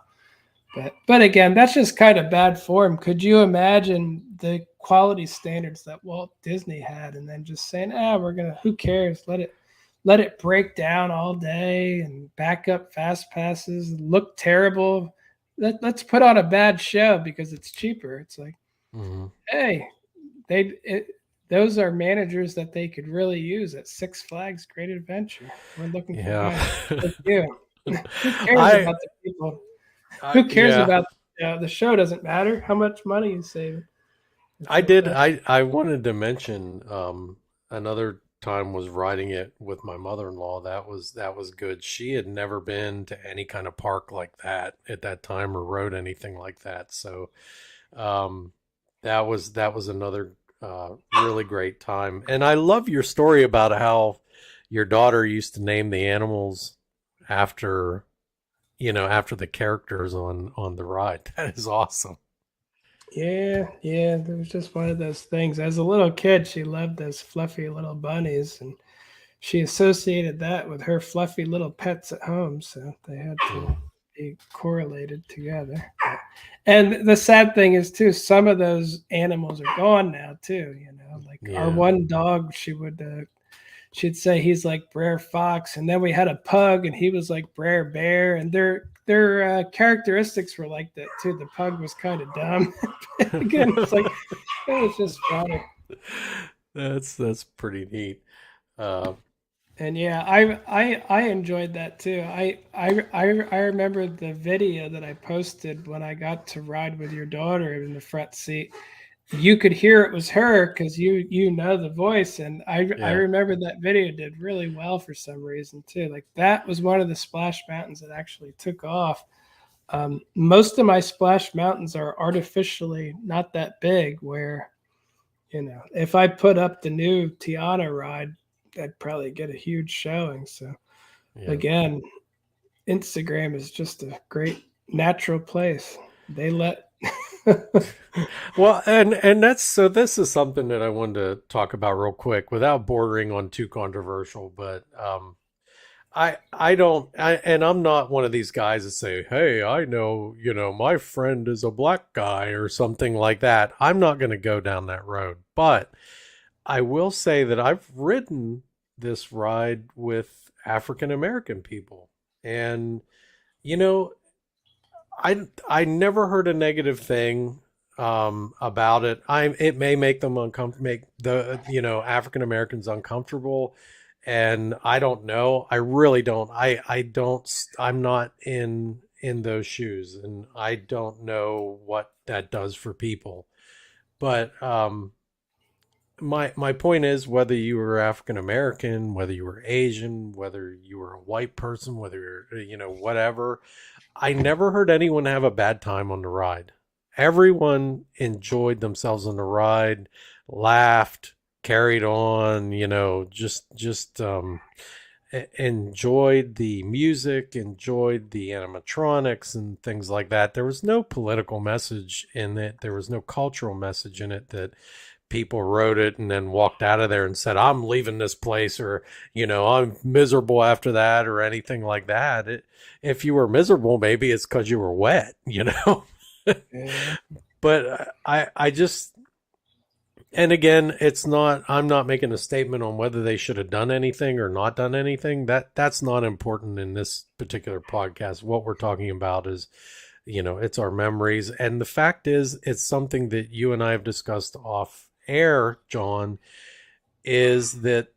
But again, that's just kind of bad form. Could you imagine the quality standards that Walt Disney had, and then just saying, we're gonna, who cares? Let it break down all day and back up fast passes, look terrible. Let's put on a bad show because it's cheaper. It's like, Mhm. hey, they it, those are managers that they could really use at Six Flags Great Adventure. We're looking for Yeah. guys like you. Who cares I about the people? I Who cares yeah. about the show? Doesn't matter how much money you save. It's I like did. that. I wanted to mention another time was riding it with my mother-in-law. That was good. She had never been to any kind of park like that at that time or rode anything like that. So um, that was another really great time. And I love your story about how your daughter used to name the animals after after the characters on the ride. That is awesome. Yeah. It was just one of those things. As a little kid, she loved those fluffy little bunnies, and she associated that with her fluffy little pets at home. So they had to Mm. be correlated together. And the sad thing is too, some of those animals are gone now too. Like our Yeah. one dog, she'd say he's like Brer Fox, and then we had a pug, and he was like Brer Bear, and their characteristics were like that too. The pug was kind of dumb. Again, it's like it was just funny. That's pretty neat. Uh, And yeah, I enjoyed that too. I remember the video that I posted when I got to ride with your daughter in the front seat. You could hear it was her because you know the voice, and I yeah, remember that video did really well for some reason too. Like that was one of the splash mountains that actually took off. Most of my splash mountains are artificially not that big. Where if I put up the new Tiana ride, I'd probably get a huge showing. So yeah. again, Instagram is just a great natural place. They let Well, and that's so. This is something that I wanted to talk about real quick, without bordering on too controversial. But I don't and I'm not one of these guys that say, "Hey, I know, my friend is a black guy," or something like that. I'm not going to go down that road. But I will say that I've ridden this ride with African American people. And you know, I never heard a negative thing about it. It may make them uncomfortable, make the African Americans uncomfortable, and I don't know. I really don't. I don't. I'm not in those shoes, and I don't know what that does for people. But my point is, whether you were African American, whether you were Asian, whether you were a white person, whether you're whatever, I never heard anyone have a bad time on the ride. Everyone enjoyed themselves on the ride, laughed, carried on, enjoyed the music, enjoyed the animatronics and things like that. There was no political message in it. There was no cultural message in it that people wrote it and then walked out of there and said, "I'm leaving this place," or "I'm miserable after that," or anything like that. If you were miserable, maybe it's because you were wet. Yeah. But I just, and again, it's not. I'm not making a statement on whether they should have done anything or not done anything. That's not important in this particular podcast. What we're talking about is, it's our memories, and the fact is, it's something that you and I have discussed off air, John, is that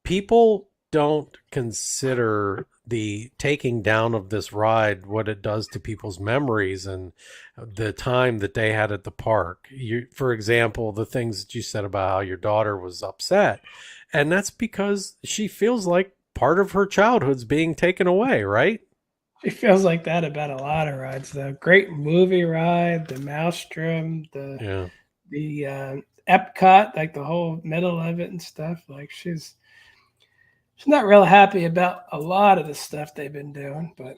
people don't consider the taking down of this ride, what it does to people's memories and the time that they had at the park. For example, the things that you said about how your daughter was upset, and that's because she feels like part of her childhood's being taken away, right? It feels like that about a lot of rides, though. Great movie ride, the Maelstrom, Yeah. the Epcot, like the whole middle of it and stuff. Like she's not real happy about a lot of the stuff they've been doing, but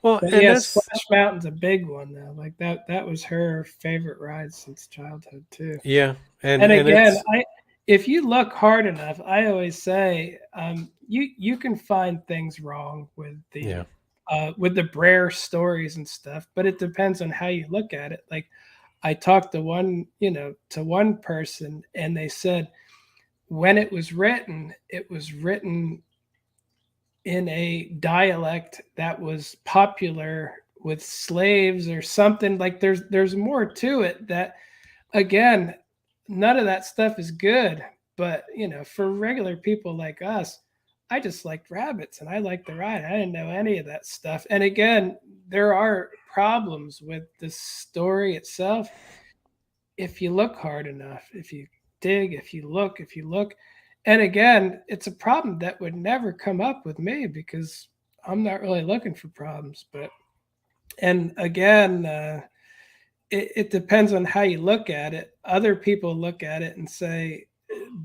Well, but and yeah, that's, Splash Mountain's a big one though. Like that was her favorite ride since childhood too. yeah, And and again, it's, I if you look hard enough, I always say you can find things wrong yeah. with the Brer stories and stuff, but it depends on how you look at it. Like I talked to one person, and they said when it was written in a dialect that was popular with slaves or something. Like there's more to it that again, none of that stuff is good. But for regular people like us, I just liked rabbits and I liked the ride. I didn't know any of that stuff. And again, there are problems with the story itself. If you look hard enough, if you dig, if you look, and again, it's a problem that would never come up with me because I'm not really looking for problems. But and again, it depends on how you look at it. Other people look at it and say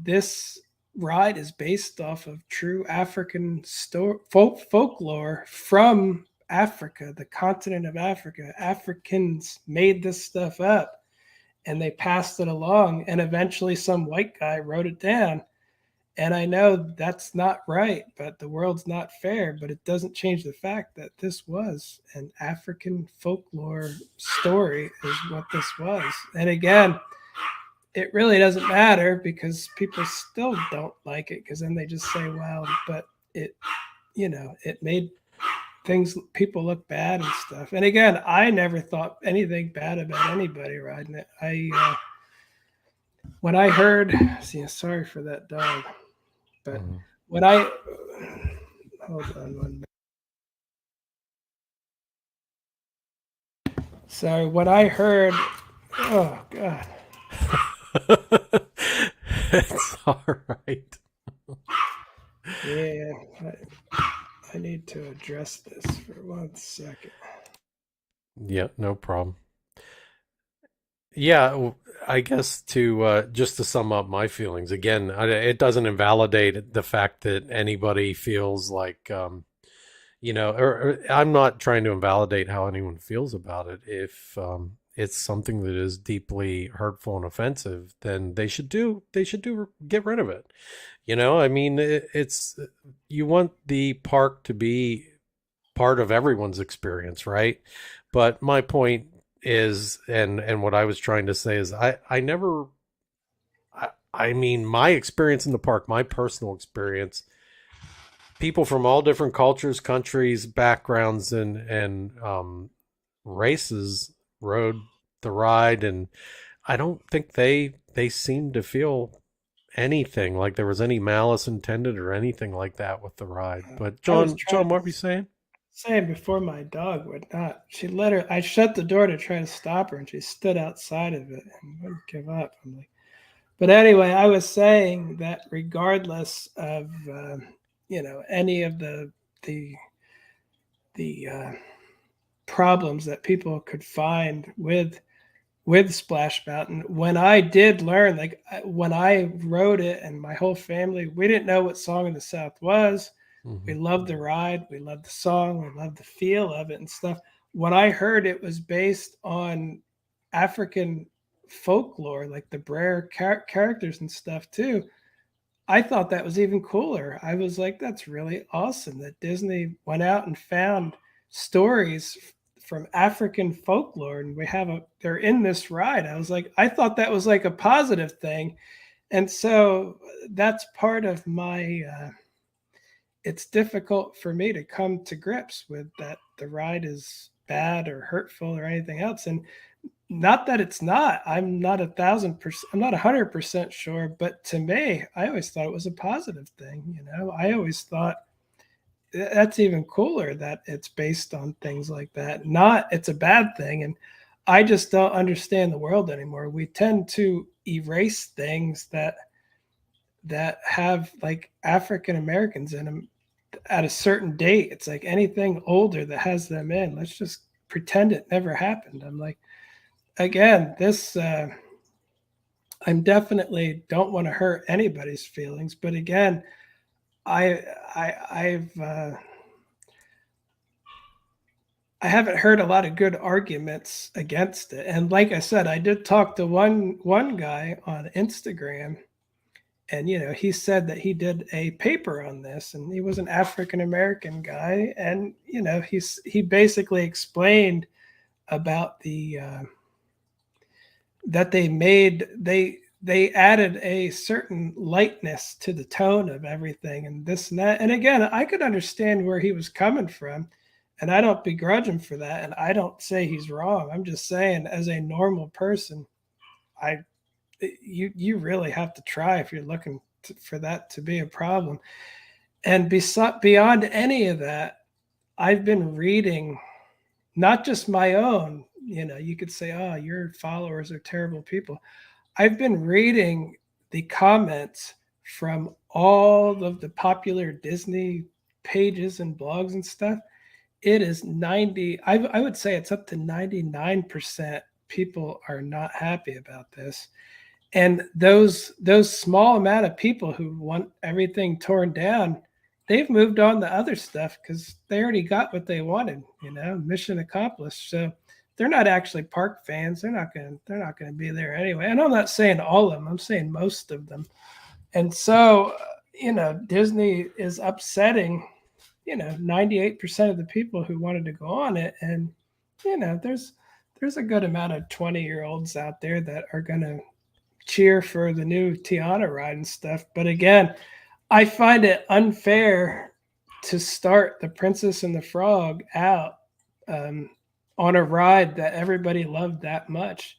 this ride is based off of true African folklore from Africa, the continent of Africa. Africans made this stuff up and they passed it along, and eventually some white guy wrote it down. And I know that's not right, but the world's not fair, but it doesn't change the fact that this was an African folklore story, is what this was. And again, it really doesn't matter because people still don't like it because then they just say, well, but it made people look bad and stuff. And again, I never thought anything bad about anybody riding it. When I heard, sorry for that dog, but Mhm. when I hold on 1 minute. So when I heard, oh god, It's all right. yeah, I need to address this for 1 second. Yeah, no problem. Yeah, I guess to just to sum up my feelings again, it doesn't invalidate the fact that anybody feels like, or I'm not trying to invalidate how anyone feels about it. it's something that is deeply hurtful and offensive, then they should get rid of it. I mean, it's you want the park to be part of everyone's experience, right? But my point is, and what I was trying to say is, I never, I mean, my experience in the park, my personal experience, people from all different cultures, countries, backgrounds, and races rode the ride, and I don't think they seemed to feel anything like there was any malice intended or anything like that with the ride. But I was John, trying to what were you saying? say before my dog would not. She let her. I shut the door to try to stop her, and she stood outside of it and wouldn't give up. I'm like, but anyway, I was saying that regardless of any of the the problems that people could find with Splash Mountain, when I did learn, like when I wrote it, and my whole family, we didn't know what Song of the South was. We Hmm. loved the ride, we loved the song, we loved the feel of it and stuff. When I heard it was based on African folklore, like the Brer characters and stuff too, I thought that was even cooler. I was like, that's really awesome that Disney went out and found stories from African folklore, and they're in this ride. I was like, I thought that was like a positive thing, and so that's part of my. It's difficult for me to come to grips with that the ride is bad or hurtful or anything else, and not that it's not. I'm not 1,000%. I'm not 100% sure, but to me, I always thought it was a positive thing. I always thought that's even cooler that it's based on things like that. Not it's a bad thing, and I just don't understand the world anymore. We tend to erase things that have like African Americans in them at a certain date. It's like anything older that has them in. Let's just pretend it never happened. I'm like, again, this I'm definitely don't want to hurt anybody's feelings, but again, I I haven't heard a lot of good arguments against it. And like I said, I did talk to one guy on Instagram, and he said that he did a paper on this, and he was an African American guy, and he basically explained about the that they added a certain lightness to the tone of everything and this and that. And again, I could understand where he was coming from, and I don't begrudge him for that, and I don't say he's wrong. I'm just saying, as a normal person, I you really have to try if you're looking for that to be a problem. And beyond any of that, I've been reading not just my own. You could say, oh, your followers are terrible people. I've been reading the comments from all of the popular Disney pages and blogs and stuff. It is 90, I would say it's up to 99% people are not happy about this. And those small amount of people who want everything torn down, they've moved on to other stuff because they already got what they wanted, mission accomplished. So they're not actually park fans. They're not gonna be there anyway. And I'm not saying all of them, I'm saying most of them. And so Disney is upsetting 98% of the people who wanted to go on it. And there's a good amount of 20-year-olds out there that are gonna cheer for the new Tiana ride and stuff. But again, I find it unfair to start the Princess and the Frog out um, on a ride that everybody loved that much.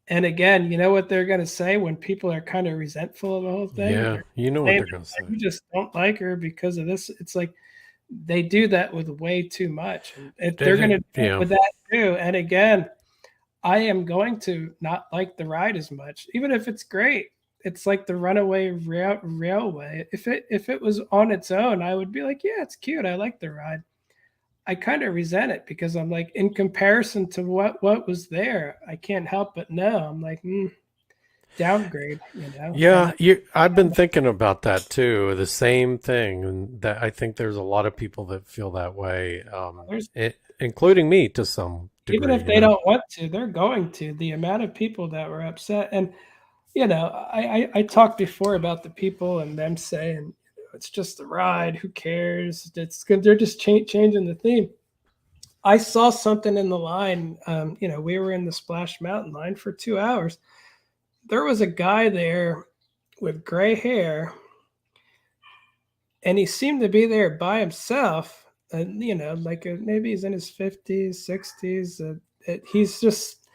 And again, you know what they're going to say when people are kind of resentful of the whole thing? Yeah, They're you know what saying, they're gonna say. you just don't like her because of this. It's like they do that with way too much. And if they're going to do it Yeah, with that too. And again, I am going to not like the ride as much, even if it's great. It's like the Runaway Railway. If it was on its own, I would be like, yeah, it's cute. I like the ride. I kind of resent it because I'm like, in comparison to what was there, I can't help but know. I'm like, downgrade, yeah. and I've been thinking about that too. The same thing, and that I think there's a lot of people that feel that way, there's including me to some even degree, if you they know? don't want to, they're going to. The amount of people that were upset, and I talked before about the people and them saying it's just a ride. Who cares? It's good. They're just changing the theme. I saw something in the line. We were in the Splash Mountain line for 2 hours. There was a guy there with gray hair, and he seemed to be there by himself. And maybe he's in his 50s, 60s. He's just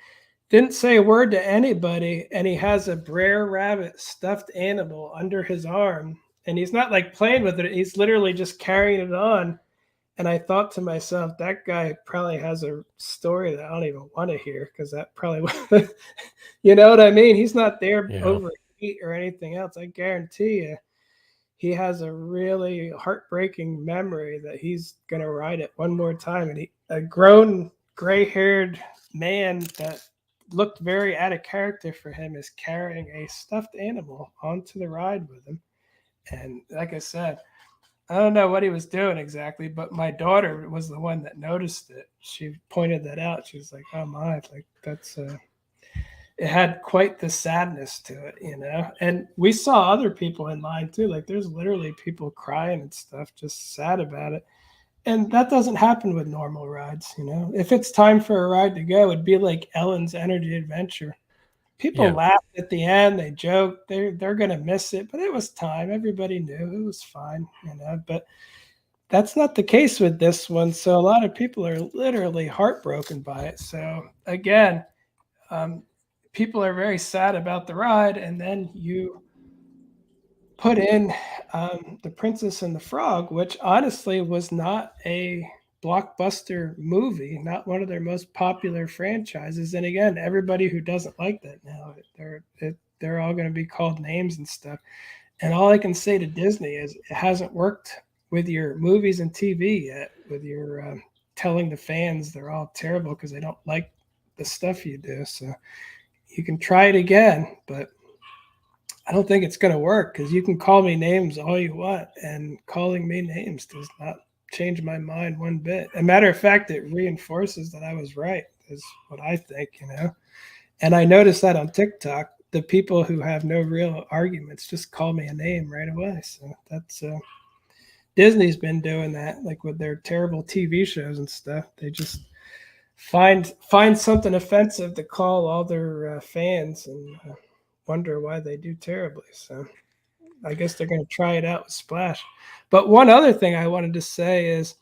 didn't say a word to anybody, and he has a Brer Rabbit stuffed animal under his arm, and he's not like playing with it. He's literally just carrying it on. And I thought to myself, that guy probably has a story that I don't even want to hear because that probably, you know what I mean? He's not there Yeah. over heat or anything else. I guarantee you, he has a really heartbreaking memory that he's going to ride it one more time. And a grown, gray haired man that looked very out of character for him is carrying a stuffed animal onto the ride with him. And like I said, I don't know what he was doing exactly, but my daughter was the one that noticed it. She pointed that out. She was like, "Oh my, like that's it had quite the sadness to it." And we saw other people in line too. Like there's literally people crying and stuff, just sad about it. And that doesn't happen with normal rides. If it's time for a ride to go, it'd be like Ellen's Energy Adventure. People Yeah. laughed at the end, they joked, they're gonna miss it, but it was time. Everybody knew it was fine. But that's not the case with this one. So a lot of people are literally heartbroken by it. So again, um, people are very sad about the ride, and then you put in the Princess and the Frog, which honestly was not a blockbuster movie, not one of their most popular franchises. And again, everybody who doesn't like that now, they're all going to be called names and stuff. And all I can say to Disney is it hasn't worked with your movies and TV yet, with your telling the fans they're all terrible because they don't like the stuff you do. So you can try it again, but I don't think it's going to work because you can call me names all you want, and calling me names does not change my mind one bit. A matter of fact, it reinforces that I was right, is what I think. And I noticed that on TikTok, the people who have no real arguments just call me a name right away. So that's Disney's been doing that, like with their terrible TV shows and stuff. They just find something offensive to call all their fans and wonder why they do terribly. So I guess they're going to try it out with Splash. But one other thing I wanted to say is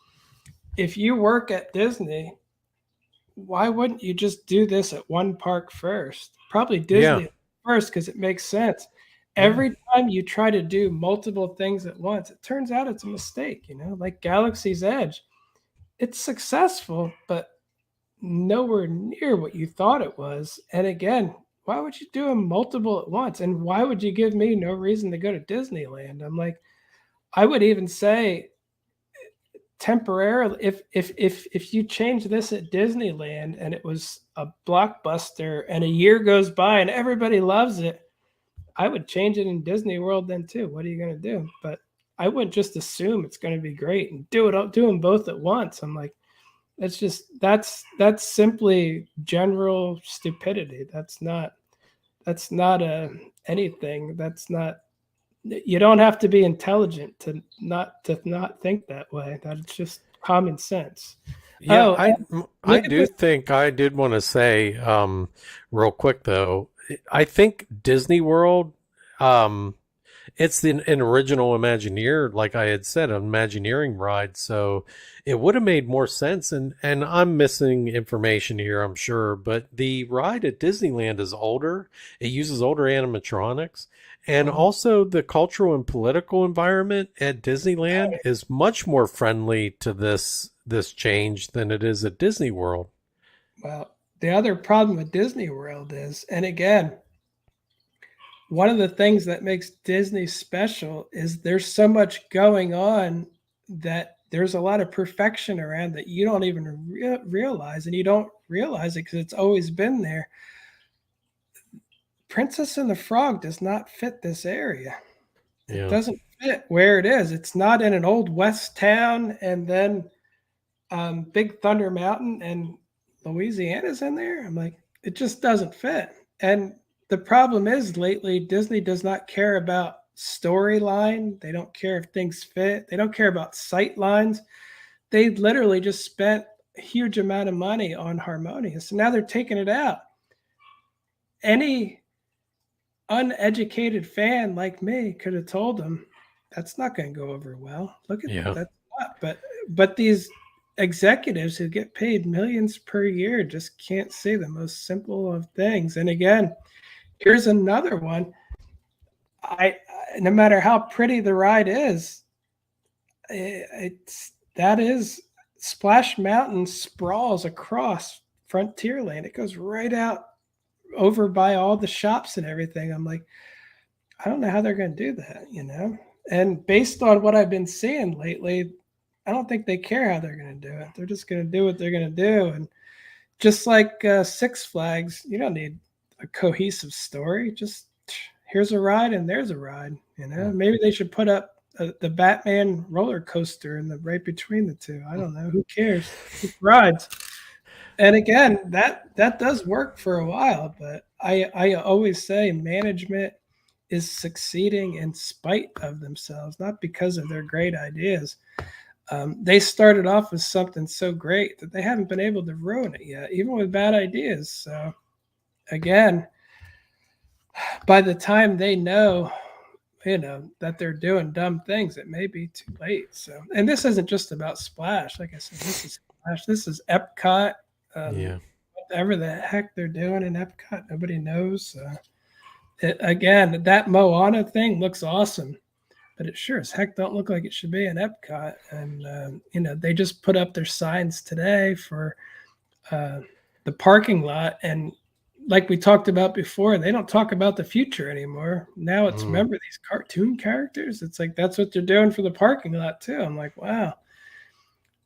if you work at Disney, why wouldn't you just do this at one park first? Probably Yeah. Disney first because it makes sense. Yeah. Every time you try to do multiple things at once, it turns out it's a mistake, like Galaxy's Edge. It's successful, but nowhere near what you thought it was. And again, why would you do them multiple at once? And why would you give me no reason to go to Disneyland? I'm like, I would even say temporarily, if you change this at Disneyland and it was a blockbuster and a year goes by and everybody loves it, I would change it in Disney World then too. What are you going to do? But I wouldn't just assume it's going to be great and do them both at once. I'm like, that's simply general stupidity. That's not anything. That's not. You don't have to be intelligent to not think that way. That's just common sense. Yeah, Oh, and I look at do this. think I did want to say real quick though. I think Disney World it's an original Imagineer, like I had said, an Imagineering ride. So it would have made more sense. And I'm missing information here, I'm sure. But the ride at Disneyland is older. It uses older animatronics. And Mhm. also, the cultural and political environment at Disneyland is much more friendly to this change than it is at Disney World. Well, the other problem with Disney World is, and again, one of the things that makes Disney special is there's so much going on that there's a lot of perfection around that you don't even realize, and you don't realize it because it's always been there. Princess and the Frog does not fit this area. It Yeah. doesn't fit where it is. It's not in an old west town and then Big Thunder Mountain and Louisiana's in there. I'm like, it just doesn't fit. And the problem is lately Disney does not care about storyline. They don't care if things fit. They don't care about sight lines. They literally just spent a huge amount of money on Harmonious. So now they're taking it out. Any uneducated fan like me could have told them that's not going to go over well. Look at Yeah. that. But these executives who get paid millions per year just can't see the most simple of things. And again, here's another one. I no matter how pretty the ride is, it's that is Splash Mountain sprawls across Frontierland. It goes right out over by all the shops and everything. I'm like, I don't know how they're going to do that, you know? And based on what I've been seeing lately, I don't think they care how they're going to do it. They're just going to do what they're going to do. And just like Six Flags, you don't need a cohesive story. Just here's a ride and there's a ride, you know? Maybe they should put up the Batman roller coaster in the right between the two. I don't know. Who cares? It rides. And again, that does work for a while, but I always say management is succeeding in spite of themselves, not because of their great ideas. They started off with something so great that they haven't been able to ruin it yet, even with bad ideas. So again, by the time they know, you know, that they're doing dumb things, it may be too late. So, and this isn't just about Splash. Like I said, this is Splash. This is Epcot. Yeah. Whatever the heck they're doing in Epcot, nobody knows. Again, that Moana thing looks awesome, but it sure as heck don't look like it should be in Epcot. And you know, they just put up their signs today for the parking lot, and like we talked about before, they don't talk about the future anymore. Now it's remember these cartoon characters. It's like that's what they're doing for the parking lot too. I'm like, wow,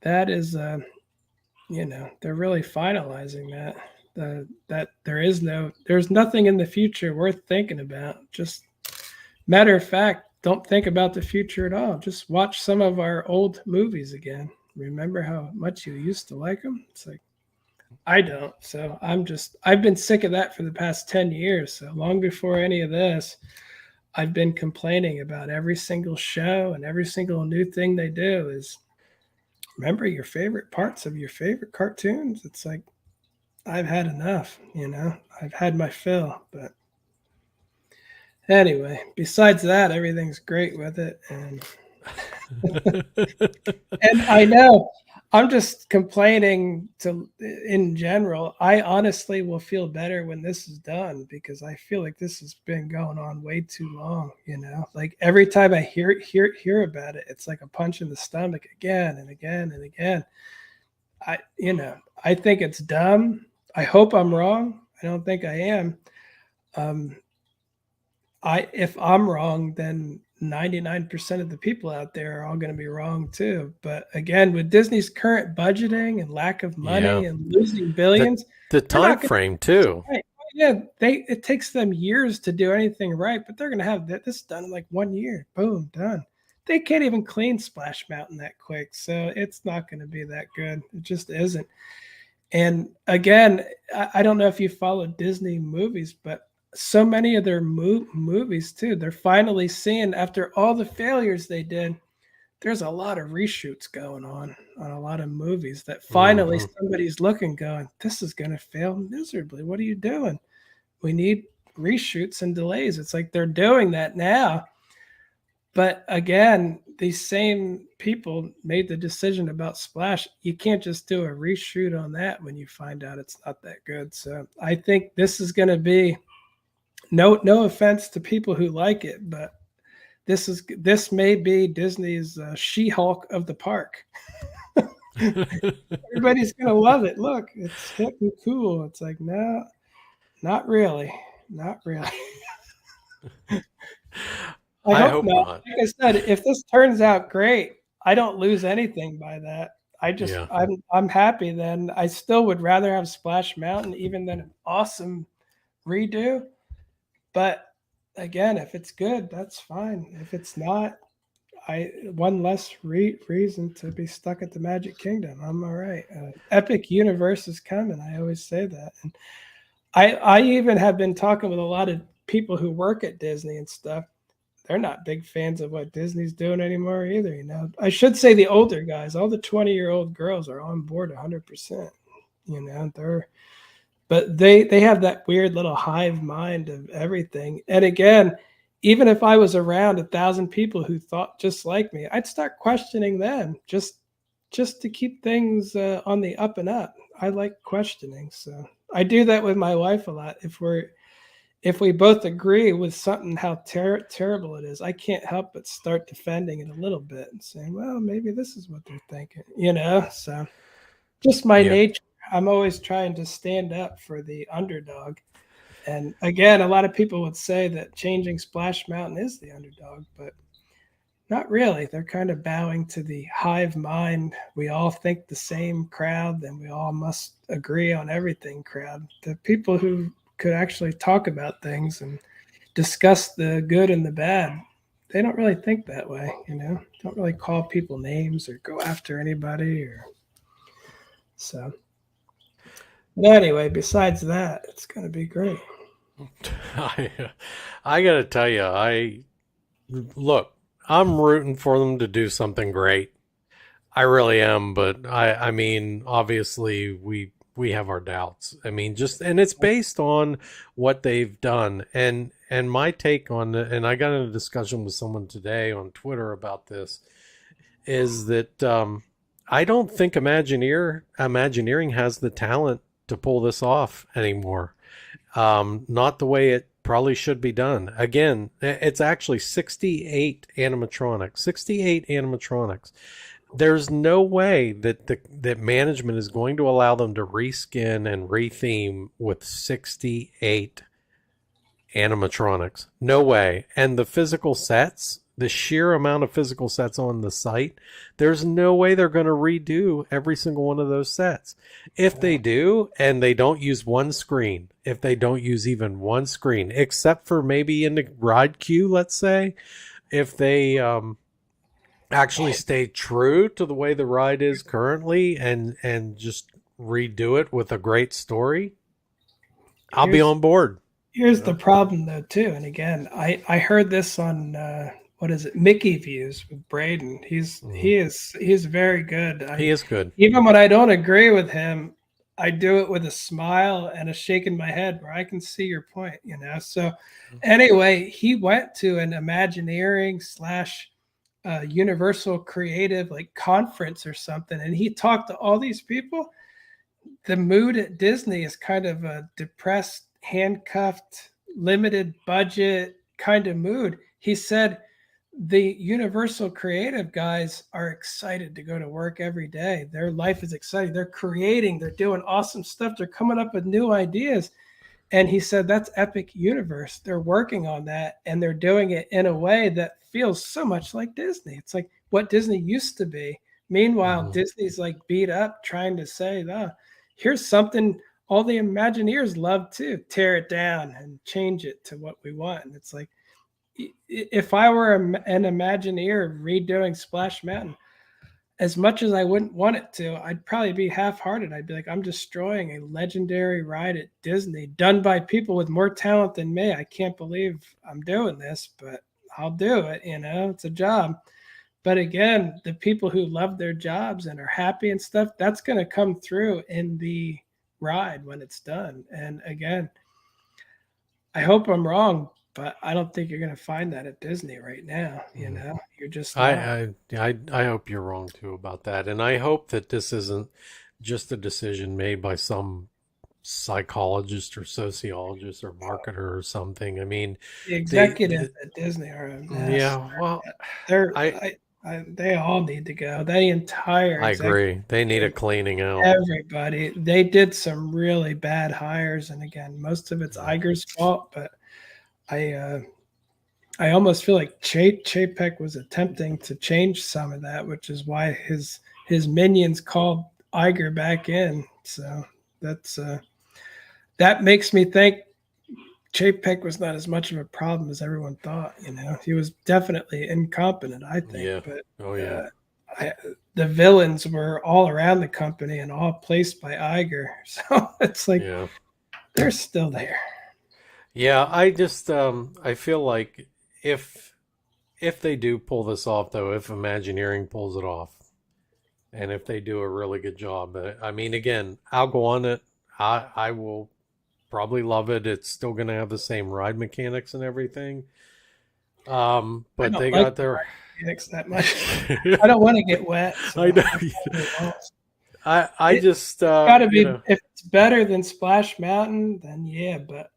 that is, you know, they're really finalizing that. That there's nothing in the future worth thinking about. Just matter of fact, don't think about the future at all. Just watch some of our old movies again. Remember how much you used to like them? It's like I don't. So I've been sick of that for the past 10 years. So long before any of this, I've been complaining about every single show and every single new thing they do is remember your favorite parts of your favorite cartoons. It's like I've had enough, you know. I've had my fill, but anyway, besides that, everything's great with it, and I know I'm just complaining to in general. I honestly will feel better when this is done because I feel like this has been going on way too long, you know. Like every time I hear about it, it's like a punch in the stomach again and again and again. You know, I think it's dumb. I hope I'm wrong. I don't think I am. Um, if I'm wrong, then 99% of the people out there are all going to be wrong too. But again, with Disney's current budgeting and lack of Yeah. money and losing The billions, the they're time not going to frame too. right. Yeah, it takes them years to do anything right, but they're going to have this done in like 1 year. Boom, done. They can't even clean Splash Mountain that quick, so it's not going to be that good. It just isn't. And again, I don't know if you follow Disney movies, but so many of their movies too, they're finally seeing after all the failures they did, there's a lot of reshoots going on a lot of movies that finally Hmm. somebody's looking going, this is going to fail miserably. What are you doing? We need reshoots and delays. It's like they're doing that now. But again, these same people made the decision about Splash. You can't just do a reshoot on that when you find out it's not that good. So I think this is going to be no offense to people who like it, but this may be Disney's She-Hulk of the park. Everybody's gonna love it. Look, it's hip and cool. It's like no, not really, not really. I I hope hope not. not. Like I said, if this turns out great, I don't lose anything by that. Yeah. I'm happy. Then I still would rather have Splash Mountain even than an awesome redo. But again, if it's good, that's fine. If it's not, one less reason to be stuck at the Magic Kingdom. I'm all right. Epic Universe is coming. I always say that, and I even have been talking with a lot of people who work at Disney and stuff. They're not big fans of what Disney's doing anymore either. I should say the older guys, all the 20-year-old girls are on board 100%. But they have that weird little hive mind of everything. And again, even if I was around 1,000 people who thought just like me, I'd start questioning them just to keep things on the up and up. I like questioning, so I do that with my wife a lot. If we both agree with something how terrible it is, I can't help but start defending it a little bit and saying, well, maybe this is what they're thinking, So just my nature. I'm always trying to stand up for the underdog. And again, a lot of people would say that changing Splash Mountain is the underdog, but not really. They're kind of bowing to the hive mind. We all think the same crowd, and we all must agree on everything crowd. The people who could actually talk about things and discuss the good and the bad, they don't really think that way, Don't really call people names or go after anybody or so. But anyway, besides that, it's going to be great. I got to tell you, look, I'm rooting for them to do something great. I really am, but I mean, obviously we have our doubts. I mean, and it's based on what they've done. And my take on it, and I got in a discussion with someone today on Twitter about this, is that I don't think Imagineering has the talent to pull this off anymore. Not the way it probably should be done. Again, it's actually 68 animatronics. 68 animatronics. There's no way that management is going to allow them to reskin and retheme with 68 animatronics. No way. And the physical sets, the sheer amount of physical sets on the site, there's no way they're going to redo every single one of those sets. If they do, and they don't use one screen, if they don't use even one screen, except for maybe in the ride queue, let's say, if they actually stay true to the way the ride is currently and just redo it with a great story, I'll be on board. Here's the problem though too, and again, I heard this on what is it, Mickey Views with Braden. He's very good. He is good. Even when I don't agree with him, I do it with a smile and a shake in my head where I can see your point, So anyway, he went to an Imagineering / Universal Creative like conference or something, and he talked to all these people. The mood at Disney is kind of a depressed, handcuffed, limited budget kind of mood. He said the Universal Creative guys are excited to go to work every day. Their life is exciting. They're creating, they're doing awesome stuff. They're coming up with new ideas. And he said that's Epic Universe. They're working on that, and they're doing it in a way that feels so much like Disney. It's like what Disney used to be. Meanwhile, Disney's like beat up trying to say, here's something all the Imagineers love to tear it down and change it to what we want. And it's like, if I were an Imagineer redoing Splash Mountain, as much as I wouldn't want it to, I'd probably be half-hearted. I'd be like, I'm destroying a legendary ride at Disney done by people with more talent than me. I can't believe I'm doing this, but I'll do it. It's a job. But again, the people who love their jobs and are happy and stuff, that's going to come through in the ride when it's done. And again, I hope I'm wrong, but I don't think you're going to find that at Disney right now. You're just I hope you're wrong too about that, and I hope that this isn't just a decision made by some psychologist or sociologist or marketer or something. I mean, the executives at Disney are a mess. Yeah, well, they all need to go. The entire I agree. They need a cleaning out. Everybody. They did some really bad hires, and again, most of it's Iger's fault, but I almost feel like Chapek was attempting to change some of that, which is why his minions called Iger back in. So that's that makes me think Chapek was not as much of a problem as everyone thought. You know, he was definitely incompetent, I think, Yeah. but Oh yeah. I, the villains were all around the company and all placed by Iger. So it's like Yeah. they're still there. Yeah. I just I feel like if if they do pull this off, though, if Imagineering pulls it off, and if they do a really good job, I mean, again, I'll go on it. I will probably love it. It's still going to have the same ride mechanics and everything. I But don't they like got the their. ride mechanics that much. I don't want to get wet, I so know. I probably won't. I just It's got to you be know if it's better than Splash Mountain, then yeah. But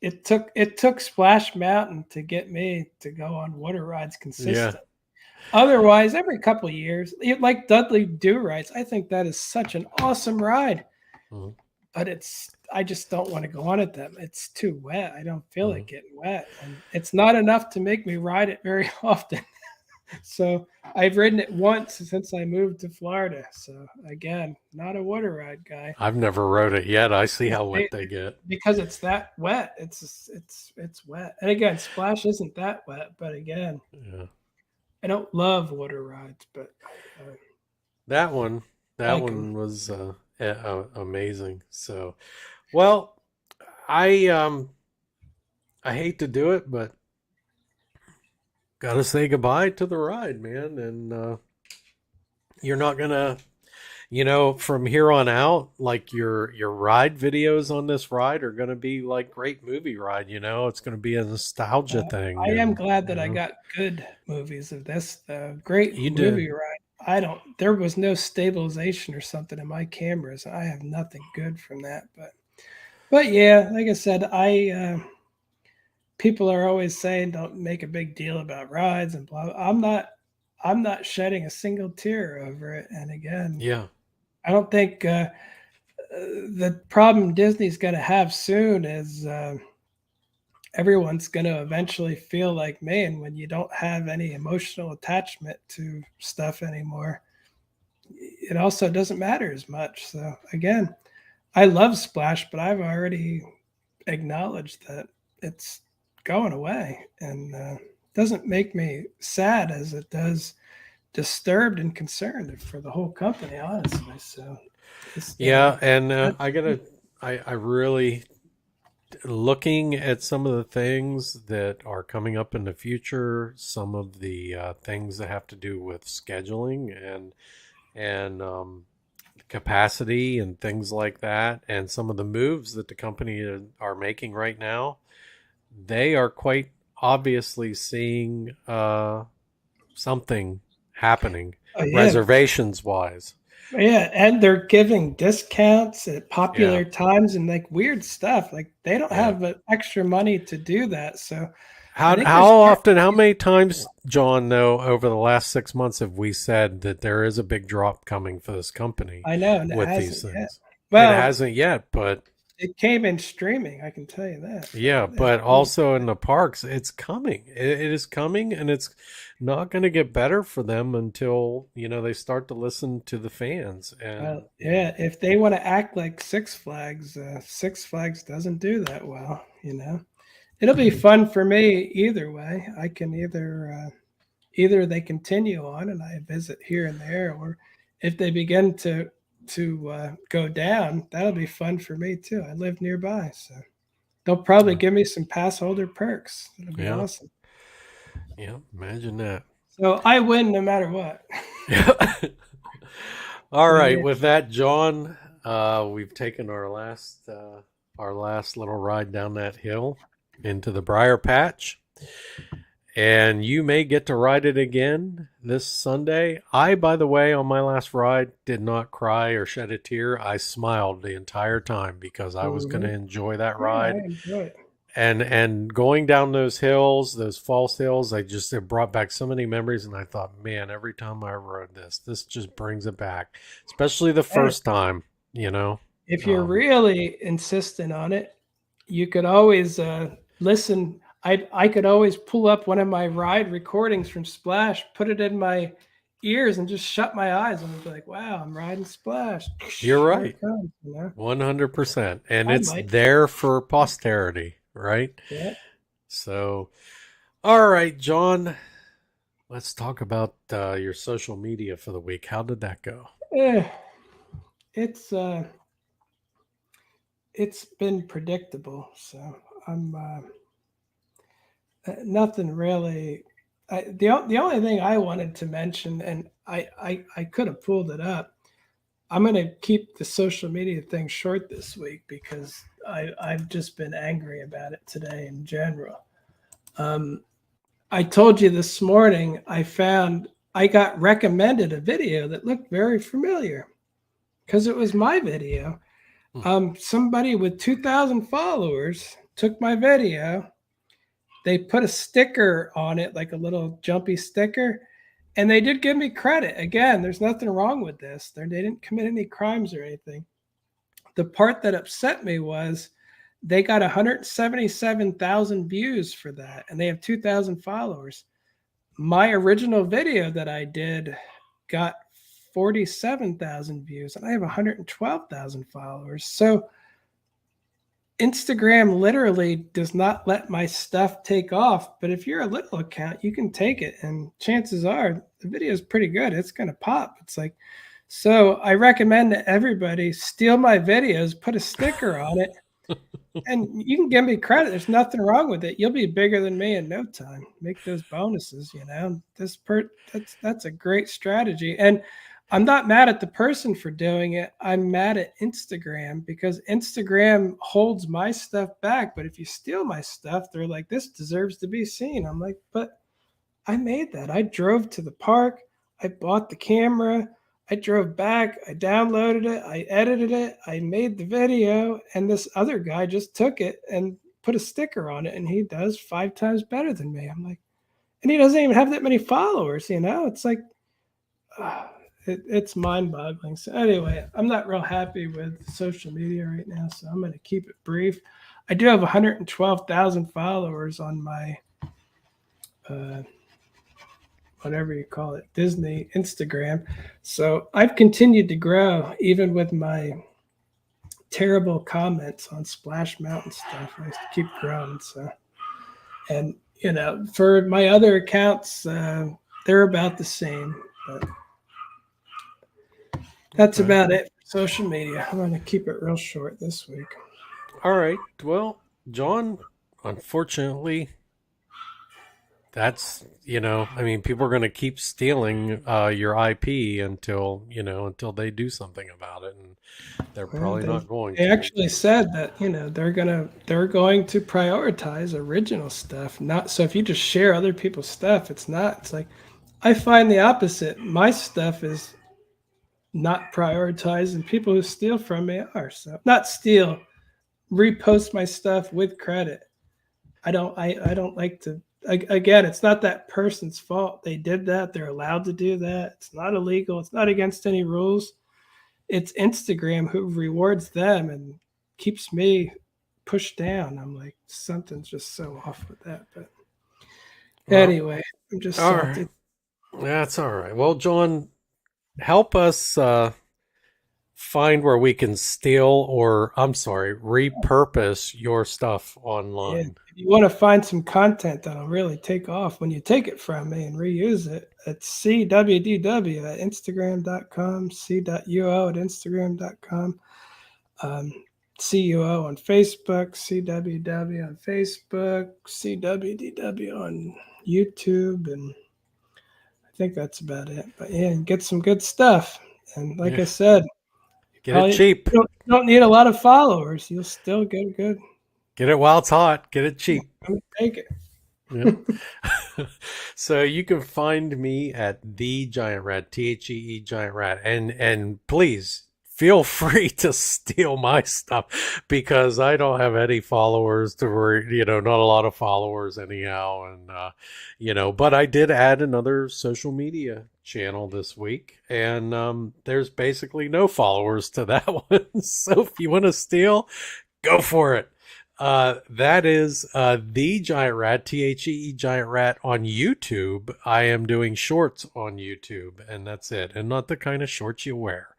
it took Splash Mountain to get me to go on water rides yeah. consistent. Otherwise, every couple of years, like Dudley Do Rides, I think that is such an awesome ride. Mhm, But I just don't want to go on it. It's too wet. I don't feel mhm. like getting wet, and it's not enough to make me ride it very often. So I've ridden it once since I moved to Florida. So again, not a water ride guy. I've never rode it yet. I see how wet It- they get. because it's that wet. It's wet. And again, Splash isn't that wet, but again, Yeah. I don't love water rides, but That one, I that like them. one was amazing. So, well, I hate to do it, but gotta say goodbye to the ride, man. And you're not gonna, from here on out, like your ride videos on this ride are gonna be like great movie ride. It's gonna be a nostalgia thing, I am and glad that I got good movies of this. Great you did. movie ride. I don't. There was no stabilization or something in my cameras. I have nothing good from that. But yeah, like I said, I people are always saying don't make a big deal about rides and blah. I'm not shedding a single tear over it. And again, Yeah, I don't think the problem Disney's going to have soon is everyone's going to eventually feel like, man, when you don't have any emotional attachment to stuff anymore, it also doesn't matter as much. So again, I love Splash, but I've already acknowledged that it's going away, and doesn't make me sad as it does disturbed and concerned for the whole company, honestly. So it's yeah, and that's I really looking at some of the things that are coming up in the future, some of the things that have to do with scheduling and capacity and things like that, and some of the moves that the company are making right now, they are quite obviously seeing something happening oh yeah. reservations wise. Yeah, and they're giving discounts at Yeah, popular times and like weird stuff. Like they don't yeah. have extra money to do that. So I How think they're how starting. often, how many times, John, though, over the last 6 months have we said that there is a big drop coming for this company I know, and it with these hasn't yet. things? It Well, hasn't yet, but it came in streaming. I can tell you that. yeah, It's but also in the parks, it's coming. It is coming, and it's not going to get better for them until they start to listen to the fans. And well, yeah. If they want to act like Six Flags doesn't do that well. It'll be fun for me either way. I can either they continue on and I visit here and there, or if they begin to go down, that'll be fun for me too. I live nearby, so they'll probably give me some pass holder perks. It'll be yeah, awesome. yeah, imagine that. So I win no matter what. Yeah. All So right, yeah, with that, John, we've taken our last little ride down that hill into the Briar Patch, and you may get to ride it again this Sunday. I, by the way, on my last ride, did not cry or shed a tear. I smiled the entire time because I was going to mhm. enjoy that Yeah, I ride. enjoy it. And going down those hills, those false hills, it brought back so many memories. And I thought, man, every time I rode this just brings it back, especially the Hey, first time. You know, if you're um, really insistent on it, you could always listen. I could always pull up one of my ride recordings from Splash, put it in my ears, and just shut my eyes and be like, "Wow, I'm riding you're Here right, it comes." 100%, and I it's might. there for posterity, right? Yeah. So, all right, John, let's talk about your social media for the week. How did that go? Eh, it's it's been predictable, so I'm nothing really. The only thing I wanted to mention, and I could have pulled it up. I'm going to keep the social media thing short this week because I've just been angry about it today in general. Um, I told you this morning I got recommended a video that looked very familiar because it was my video. Hmm. Somebody with 2,000 followers took my video. They put a sticker on it, like a little jumpy sticker, and they did give me credit. Again, there's nothing wrong with this. They didn't commit any crimes or anything. The part that upset me was they got 177,000 views for that, and they have 2,000 followers. My original video that I did got 47,000 views, and I have 112,000 followers. So Instagram literally does not let my stuff take off. But if you're a little account, you can take it, and chances are the video is pretty good. It's going to pop. It's like, so I recommend that everybody steal my videos, put a sticker on it, and you can give me credit. There's nothing wrong with it. You'll be bigger than me in no time. Make those bonuses, you know. That's a great strategy. And I'm not mad at the person for doing it. I'm mad at Instagram because Instagram holds my stuff back. But if you steal my stuff, they're like, this deserves to be seen. I'm like, but I made that. I drove to the park. I bought the camera. I drove back. I downloaded it. I edited it. I made the video. And this other guy just took it and put a sticker on it. And he does 5 times better than me. I'm like, and he doesn't even have that many followers, you know? It's like, it's mind boggling. So, anyway, I'm not real happy with social media right now. So, I'm going to keep it brief. I do have 112,000 followers on my whatever you call it, Disney Instagram. So I've continued to grow even with my terrible comments on Splash Mountain stuff. I keep growing. So, and you know, for my other accounts, they're about the same. But that's Okay. about it for social media. I'm going to keep it real short this week. All right. Well, John, unfortunately, that's, I mean, people are going to keep stealing your IP until they do something about it. And they're Well, probably not going they to. actually said that they're going to prioritize original stuff. Not so if you just share other people's stuff, it's not. It's like I find the opposite. My stuff is not prioritized, and people who steal from me are. So not steal, repost my stuff with credit. I don't like to. Again, it's not that person's fault. They did that. They're allowed to do that. It's not illegal. It's not against any rules. It's Instagram who rewards them and keeps me pushed down. I'm like, something's just so off with that. But Well, anyway, I'm just all right. salty. That's all right. Well, John, help us find where we can steal or, I'm sorry, repurpose your stuff Yeah. online. If you want to find some content that'll really take off when you take it from me and reuse it, it's CWDW at Instagram.com, C.UO at Instagram.com, CUO on Facebook, CWW on Facebook, CWDW on YouTube, and I think that's about it. But yeah, get some good stuff. And like Yeah. I said, Get it probably cheap. don't need a lot of followers. You'll still get good. Get it while it's hot. Get it cheap. I'm gonna take it. Yep. So you can find me at the Giant Rat, THEE Giant Rat, and please feel free to steal my stuff because I don't have any followers to worry, not a lot of followers anyhow, and but I did add another social media channel this week, and there's basically no followers to that one. So if you want to steal, go for it. That is the Giant Rat, THEE Giant Rat on YouTube. I am doing shorts on YouTube, and that's it, and not the kind of shorts you wear.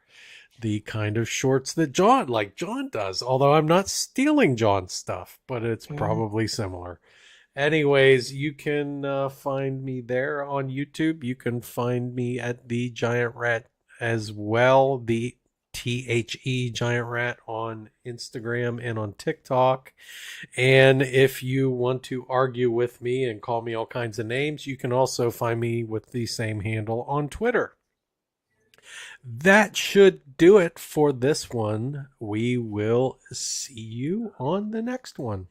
the kind of shorts that John does. Although I'm not stealing John's stuff, but it's Yeah. probably similar. Anyways, you can find me there on YouTube. You can find me at the Giant Rat as well, the Giant Rat on Instagram and on TikTok. And if you want to argue with me and call me all kinds of names, you can also find me with the same handle on Twitter. That should do it for this one. We will see you on the next one.